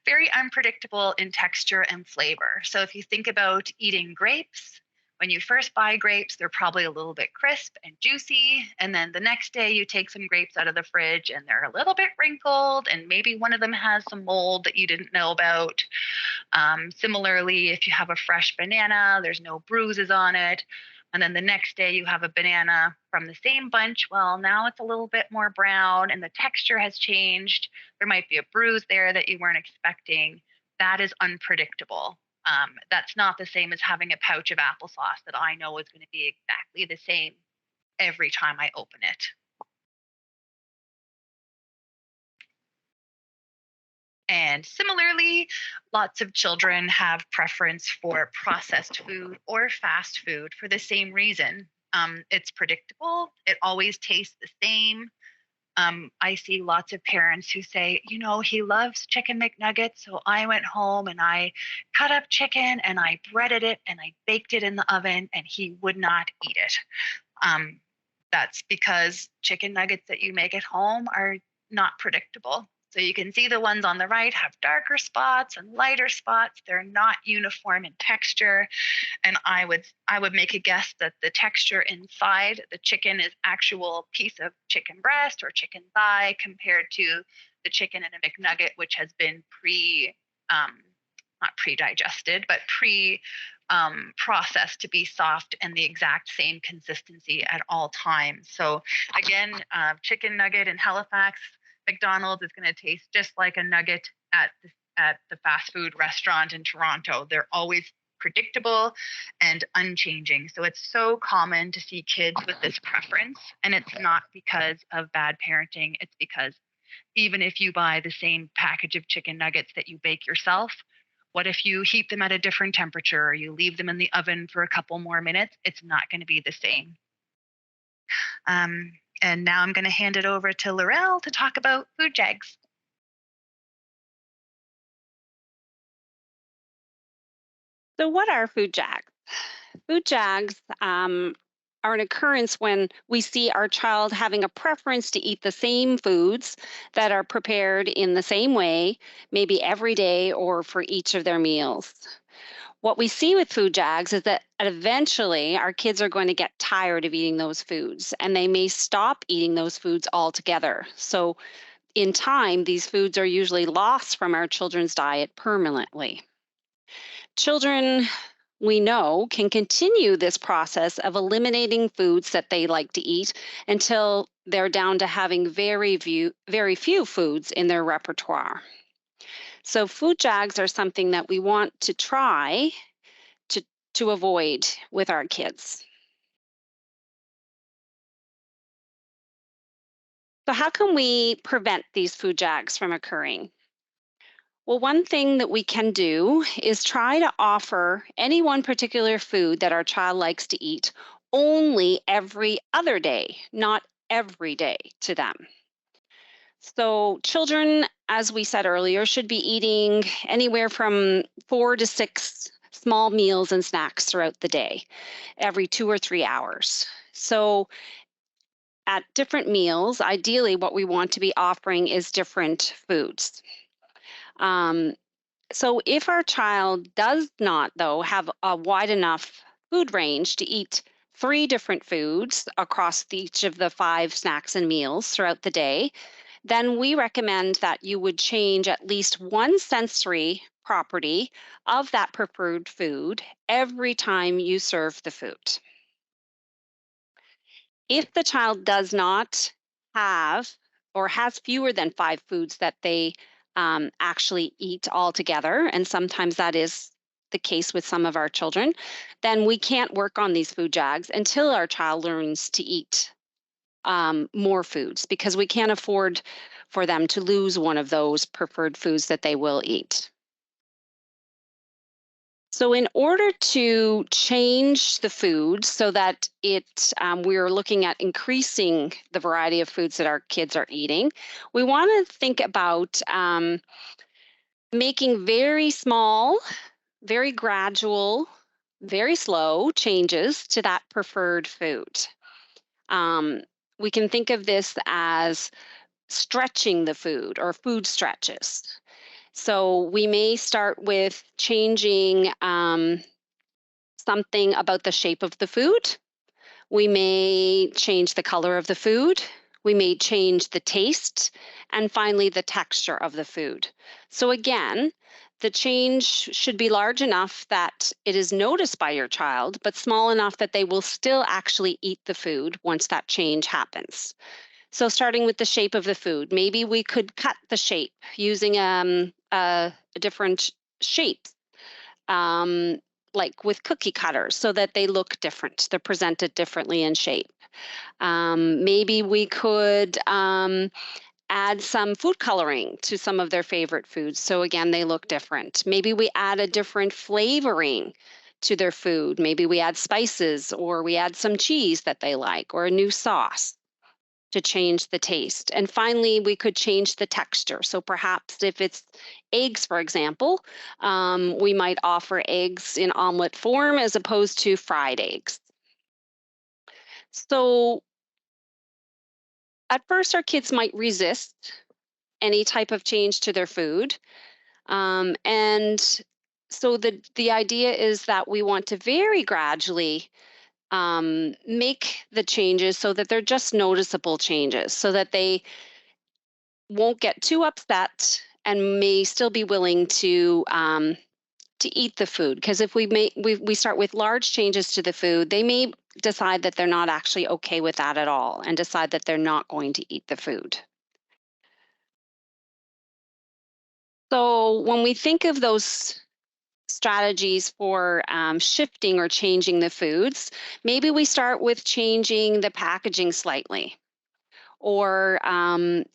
very unpredictable in texture and flavor. So if you think about eating grapes, when you first buy grapes, they're probably a little bit crisp and juicy. And then the next day you take some grapes out of the fridge and they're a little bit wrinkled, and maybe one of them has some mold that you didn't know about. Similarly, if you have a fresh banana, there's no bruises on it. And then the next day you have a banana from the same bunch. Well, now it's a little bit more brown and the texture has changed. There might be a bruise there that you weren't expecting. That is unpredictable. That's not the same as having a pouch of applesauce that I know is going to be exactly the same every time I open it. And similarly, lots of children have preference for processed food or fast food for the same reason. It's predictable, it always tastes the same. I see lots of parents who say, he loves chicken McNuggets. So I went home and I cut up chicken and I breaded it and I baked it in the oven and he would not eat it. Um, that's because chicken nuggets that you make at home are not predictable. So you can see the ones on the right have darker spots and lighter spots. They're not uniform in texture. And I would make a guess that the texture inside the chicken is actual piece of chicken breast or chicken thigh compared to the chicken in a McNugget, which has been um, not pre-digested, but processed to be soft and the exact same consistency at all times. So again, chicken nugget in Halifax, McDonald's is going to taste just like a nugget at the fast food restaurant in Toronto. They're always predictable and unchanging. So it's so common to see kids with this preference. And it's not because of bad parenting, it's because even if you buy the same package of chicken nuggets that you bake yourself, what if you heat them at a different temperature or you leave them in the oven for a couple more minutes? It's not going to be the same. And now I'm going to hand it over to Laurel to talk about food jags. So, what are food jags? Food jags are an occurrence when we see our child having a preference to eat the same foods that are prepared in the same way, maybe every day or for each of their meals. What we see with food jags is that eventually our kids are going to get tired of eating those foods and they may stop eating those foods altogether. So, in time, these foods are usually lost from our children's diet permanently. Children, we know, can continue this process of eliminating foods that they like to eat until they're down to having very few foods in their repertoire. So, food jags are something that we want to try to, to avoid with our kids. So, how can we prevent these food jags from occurring? Well, one thing that we can do is try to offer any one particular food that our child likes to eat only every other day, not every day to them. So, children, as we said earlier, should be eating anywhere from 4 to 6 small meals and snacks throughout the day, every 2 or 3 hours. So, at different meals, ideally, what we want to be offering is different foods. Um, So, if our child does not, though, have a wide enough food range to eat 3 different foods across each of the 5 snacks and meals throughout the day, then we recommend that you would change at least one sensory property of that preferred food every time you serve the food. If the child does not have or has fewer than 5 foods that they actually eat altogether, and sometimes that is the case with some of our children, then we can't work on these food jags until our child learns to eat more foods because we can't afford for them to lose one of those preferred foods that they will eat. So, in order to change the food so that we're looking at increasing the variety of foods that our kids are eating, we want to think about making very small, very gradual, very slow changes to that preferred food. Um, we can think of this as stretching the food or food stretches. So, we may start with changing. Something about the shape of the food. We may change the color of the food. We may change the taste and finally the texture of the food. So, again, The change should be large enough that it is noticed by your child, but small enough that they will still actually eat the food once that change happens. So, starting with the shape of the food, maybe we could cut the shape using a different shape, um, like with cookie cutters, so that they look different. They're presented differently in shape. Maybe we could add some food coloring to some of their favorite foods. So again, they look different. Maybe we add a different flavoring to their food. Maybe we add spices or we add some cheese that they like or a new sauce to change the taste. And finally, we could change the texture. So perhaps if it's eggs, for example, we might offer eggs in omelet form as opposed to fried eggs. So at first, our kids might resist any type of change to their food. And so the idea is that we want to very gradually make the changes so that they're just noticeable changes, so that they won't get too upset and may still be willing to eat the food. Because if we start with large changes to the food, they may decide that they're not actually okay with that at all and decide that they're not going to eat the food. So when we think of those strategies for shifting or changing the foods, maybe we start with changing the packaging slightly. Or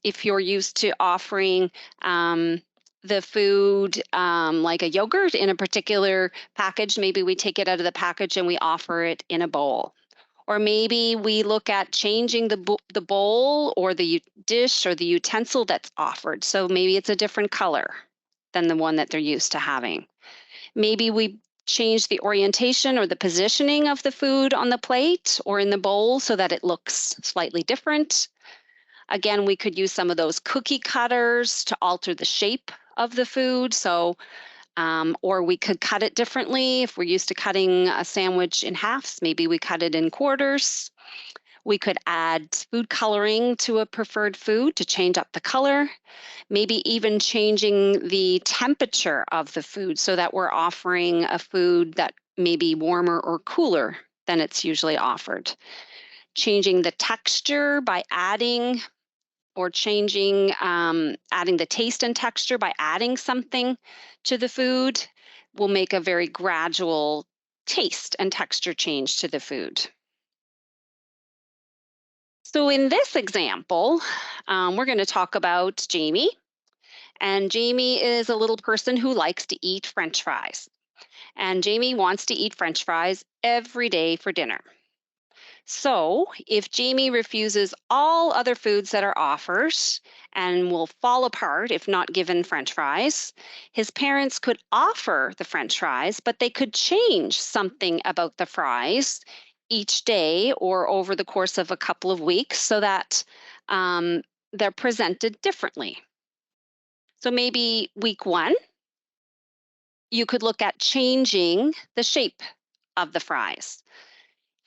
if you're used to offering the food like a yogurt in a particular package, maybe we take it out of the package and we offer it in a bowl. Or maybe we look at changing the bowl or the dish or the utensil that's offered. So maybe it's a different color than the one that they're used to having. Maybe we change the orientation or the positioning of the food on the plate or in the bowl so that it looks slightly different. Again, we could use some of those cookie cutters to alter the shape of the food. So, or we could cut it differently. If we're used to cutting a sandwich in halves, maybe we cut it in quarters. We could add food coloring to a preferred food to change up the color, maybe even changing the temperature of the food so that we're offering a food that may be warmer or cooler than it's usually offered. Changing the texture by adding or changing, adding the taste and texture by adding something to the food will make a very gradual taste and texture change to the food. So, in this example, we're going to talk about Jamie. And Jamie is a little person who likes to eat French fries. And Jamie wants to eat French fries every day for dinner. So, if Jamie refuses all other foods that are offered and will fall apart if not given French fries, his parents could offer the French fries, but they could change something about the fries each day or over the course of a couple of weeks so that they're presented differently. So, maybe week one, you could look at changing the shape of the fries.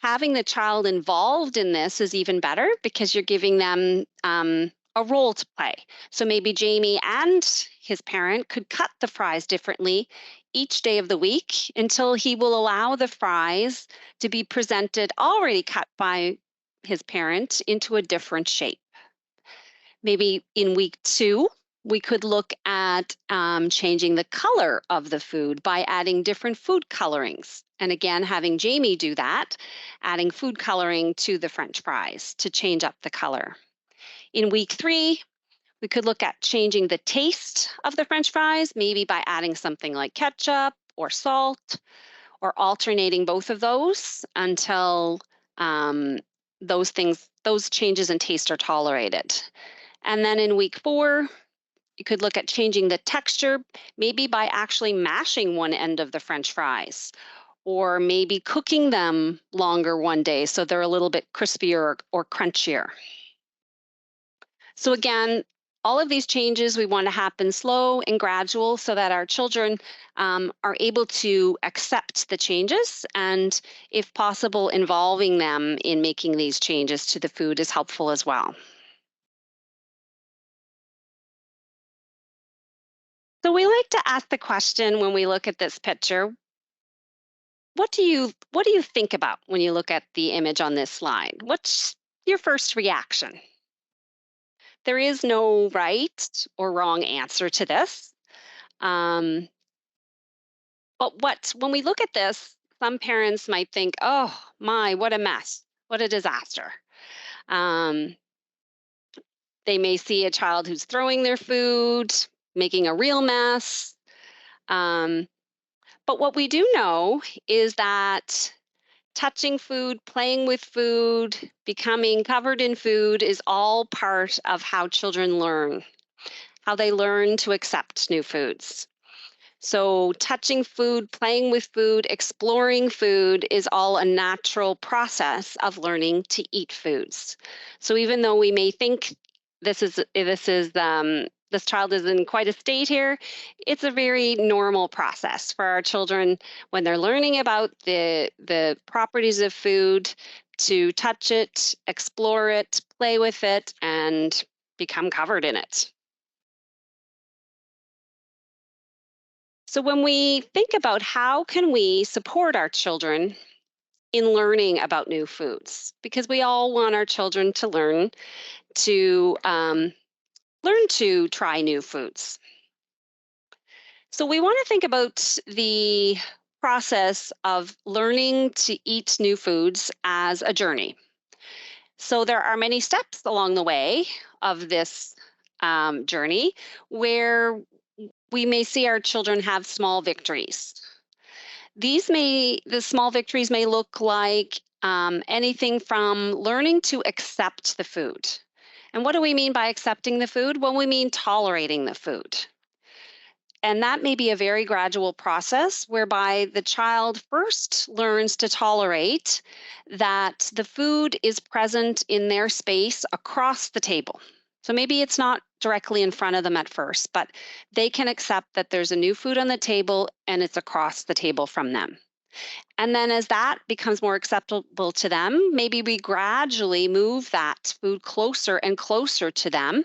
Having the child involved in this is even better because you're giving them a role to play. So maybe Jamie and his parent could cut the fries differently each day of the week until he will allow the fries to be presented already cut by his parent into a different shape. Maybe in week two, we could look at changing the color of the food by adding different food colorings. And again, having Jamie do that, adding food coloring to the French fries to change up the color. In week three, we could look at changing the taste of the French fries, maybe by adding something like ketchup or salt, or alternating both of those until those changes in taste are tolerated. And then in week four, you could look at changing the texture, maybe by actually mashing one end of the French fries, or maybe cooking them longer one day so they're a little bit crispier or crunchier. So, again, all of these changes we want to happen slow and gradual so that our children are able to accept the changes. And if possible, involving them in making these changes to the food is helpful as well. So we like to ask the question when we look at this picture, what do you think about when you look at the image on this slide? What's your first reaction? There is no right or wrong answer to this. Um, but when we look at this, some parents might think, "Oh my, what a mess! What a disaster!" Um, they may see a child who's throwing their food, making a real mess. Um, but what we do know is that touching food, playing with food, becoming covered in food is all part of how children learn, how they learn to accept new foods. So, touching food, playing with food, exploring food is all a natural process of learning to eat foods. So, even though we may think this child is in quite a state here, it's a very normal process for our children when they're learning about the properties of food to touch it, explore it, play with it, and become covered in it. So when we think about how can we support our children in learning about new foods, because we all want our children to learn to try new foods. So we want to think about the process of learning to eat new foods as a journey. So there are many steps along the way of this journey where we may see our children have small victories. The small victories may look like anything from learning to accept the food. And what do we mean by accepting the food? Well, we mean tolerating the food. And that may be a very gradual process whereby the child first learns to tolerate that the food is present in their space across the table. So maybe it's not directly in front of them at first, but they can accept that there's a new food on the table and it's across the table from them. And then as that becomes more acceptable to them, maybe we gradually move that food closer and closer to them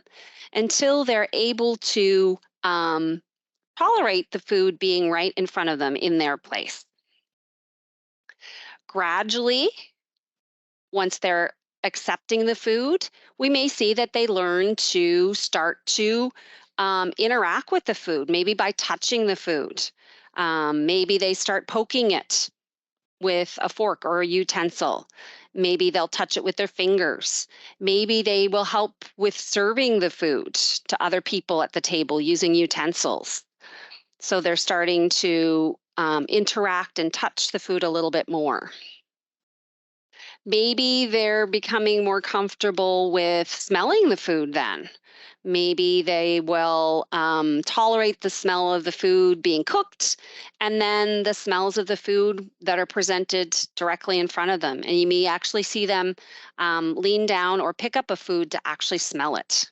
until they're able to tolerate the food being right in front of them in their place. Gradually, once they're accepting the food, we may see that they learn to start to interact with the food, maybe by touching the food. Maybe they start poking it with a fork or a utensil. Maybe they'll touch it with their fingers. Maybe they will help with serving the food to other people at the table using utensils. So they're starting to interact and touch the food a little bit more. Maybe they're becoming more comfortable with smelling the food then. Maybe they will tolerate the smell of the food being cooked and then the smells of the food that are presented directly in front of them. And you may actually see them lean down or pick up a food to actually smell it.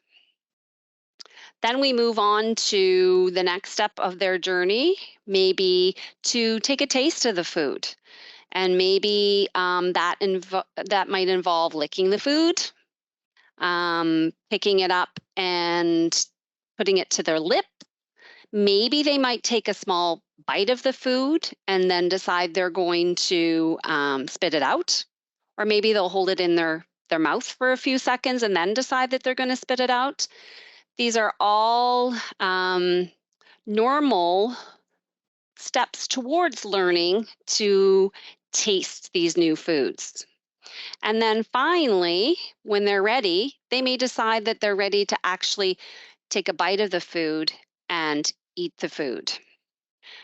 Then we move on to the next step of their journey, maybe to take a taste of the food. And maybe that might involve licking the food, picking it up and putting it to their lip. Maybe they might take a small bite of the food and then decide they're going to spit it out. Or maybe they'll hold it in their mouth for a few seconds and then decide that they're going to spit it out. These are all normal steps towards learning to taste these new foods. And then finally, when they're ready, they may decide that they're ready to actually take a bite of the food and eat the food.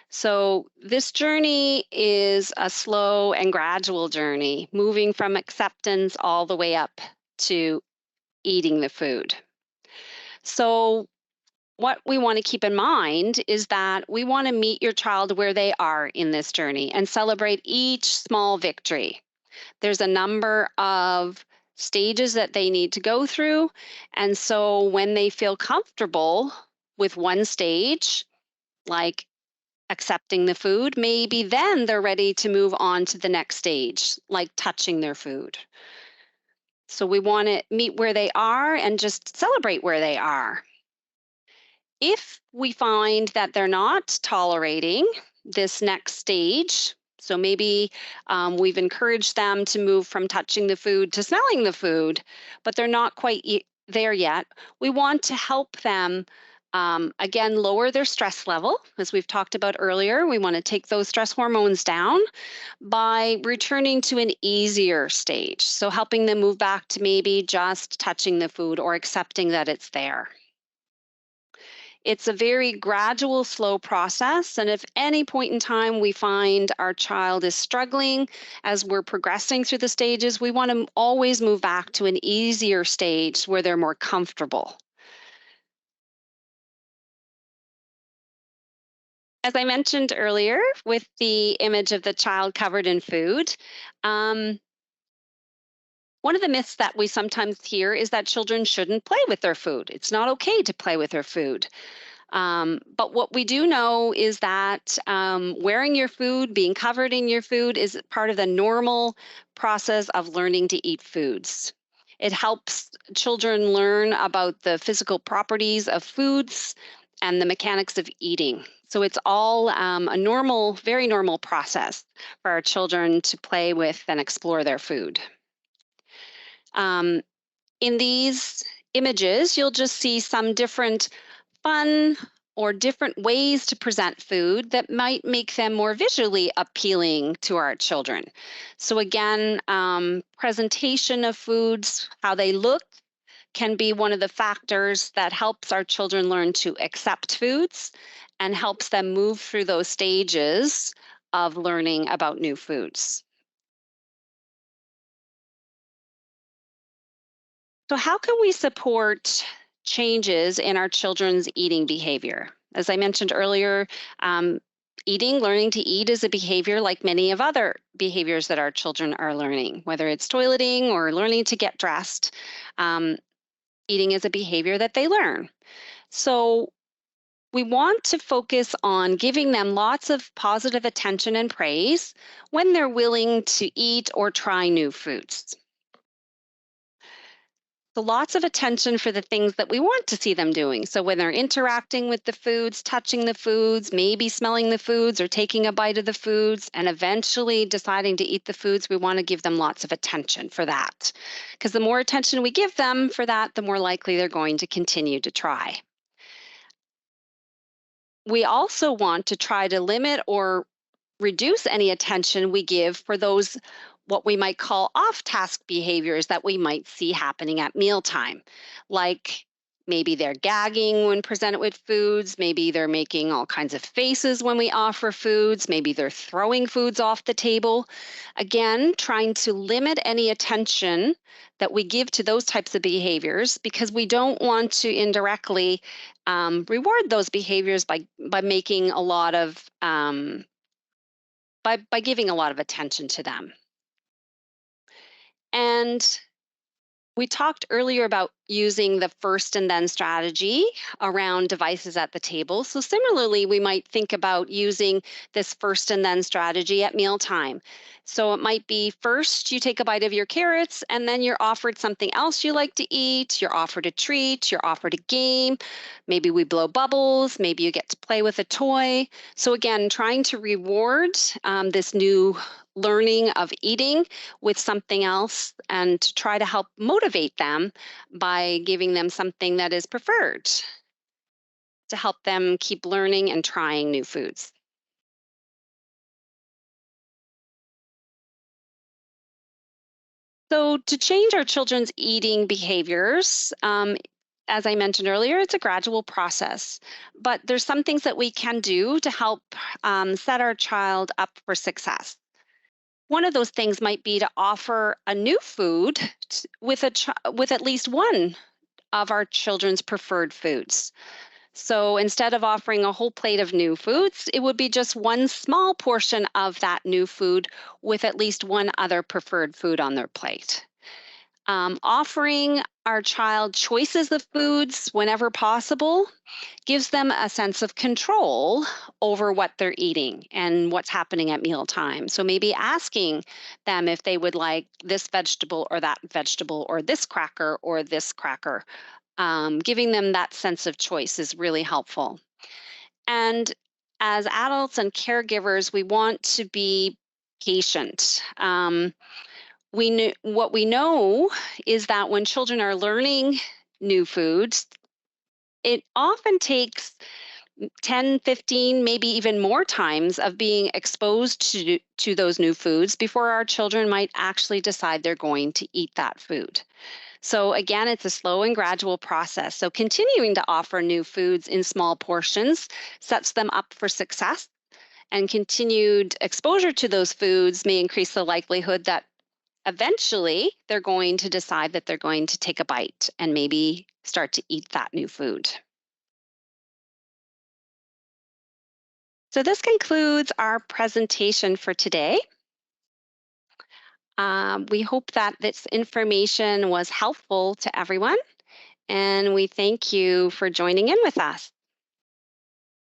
So, this journey is a slow and gradual journey, moving from acceptance all the way up to eating the food. So, what we want to keep in mind is that we want to meet your child where they are in this journey and celebrate each small victory. There's a number of stages that they need to go through. And so when they feel comfortable with one stage, like accepting the food, maybe then they're ready to move on to the next stage, like touching their food. So we want to meet where they are and just celebrate where they are. If we find that they're not tolerating this next stage, so maybe we've encouraged them to move from touching the food to smelling the food, but they're not quite there yet, we want to help them. Again, lower their stress level, as we've talked about earlier. We want to take those stress hormones down by returning to an easier stage. So, helping them move back to maybe just touching the food or accepting that it's there. It's a very gradual, slow process. And if any point in time we find our child is struggling as we're progressing through the stages, we want to always move back to an easier stage where they're more comfortable. As I mentioned earlier, with the image of the child covered in food, um, one of the myths that we sometimes hear is that children shouldn't play with their food. It's not okay to play with their food. But what we do know is that wearing your food, being covered in your food, is part of the normal process of learning to eat foods. It helps children learn about the physical properties of foods and the mechanics of eating. So it's all a normal, very normal process for our children to play with and explore their food. Um, in these images, you'll just see some different fun or different ways to present food that might make them more visually appealing to our children. So, again, presentation of foods, how they look, can be one of the factors that helps our children learn to accept foods and helps them move through those stages of learning about new foods. So, how can we support changes in our children's eating behavior? As I mentioned earlier, um, learning to eat is a behavior like many of other behaviors that our children are learning, whether it's toileting or learning to get dressed. Um, Eating is a behavior that they learn. So, we want to focus on giving them lots of positive attention and praise when they're willing to eat or try new foods. So lots of attention for the things that we want to see them doing. So when they're interacting with the foods, touching the foods, maybe smelling the foods or taking a bite of the foods, and eventually deciding to eat the foods, we want to give them lots of attention for that. Because the more attention we give them for that, the more likely they're going to continue to try. We also want to try to limit or reduce any attention we give for those what we might call off task behaviors that we might see happening at mealtime. Like maybe they're gagging when presented with foods, maybe they're making all kinds of faces when we offer foods, maybe they're throwing foods off the table. Again, trying to limit any attention that we give to those types of behaviors because we don't want to indirectly reward those behaviors by making a lot of by giving a lot of attention to them. And we talked earlier about using the first and then strategy around devices at the table. So, similarly, we might think about using this first and then strategy at mealtime. So, it might be first you take a bite of your carrots, and then you're offered something else you like to eat. You're offered a treat, you're offered a game. Maybe we blow bubbles, maybe you get to play with a toy. So, again, trying to reward this new learning of eating with something else and to try to help motivate them by giving them something that is preferred to help them keep learning and trying new foods. So, to change our children's eating behaviors, as I mentioned earlier, it's a gradual process, but there's some things that we can do to help set our child up for success. One of those things might be to offer a new food with with at least one of our children's preferred foods. So instead of offering a whole plate of new foods, it would be just one small portion of that new food with at least one other preferred food on their plate. Offering our child choices of foods whenever possible gives them a sense of control over what they're eating and what's happening at mealtime. So maybe asking them if they would like this vegetable or that vegetable or this cracker or this cracker Giving them that sense of choice is really helpful. And as adults and caregivers, we want to be patient. What we know is that when children are learning new foods, it often takes 10, 15, maybe even more times of being exposed to those new foods before our children might actually decide they're going to eat that food. So, again, it's a slow and gradual process. So, continuing to offer new foods in small portions sets them up for success, and continued exposure to those foods may increase the likelihood that eventually they're going to decide that they're going to take a bite and maybe start to eat that new food. So, this concludes our presentation for today. We hope that this information was helpful to everyone, and we thank you for joining in with us.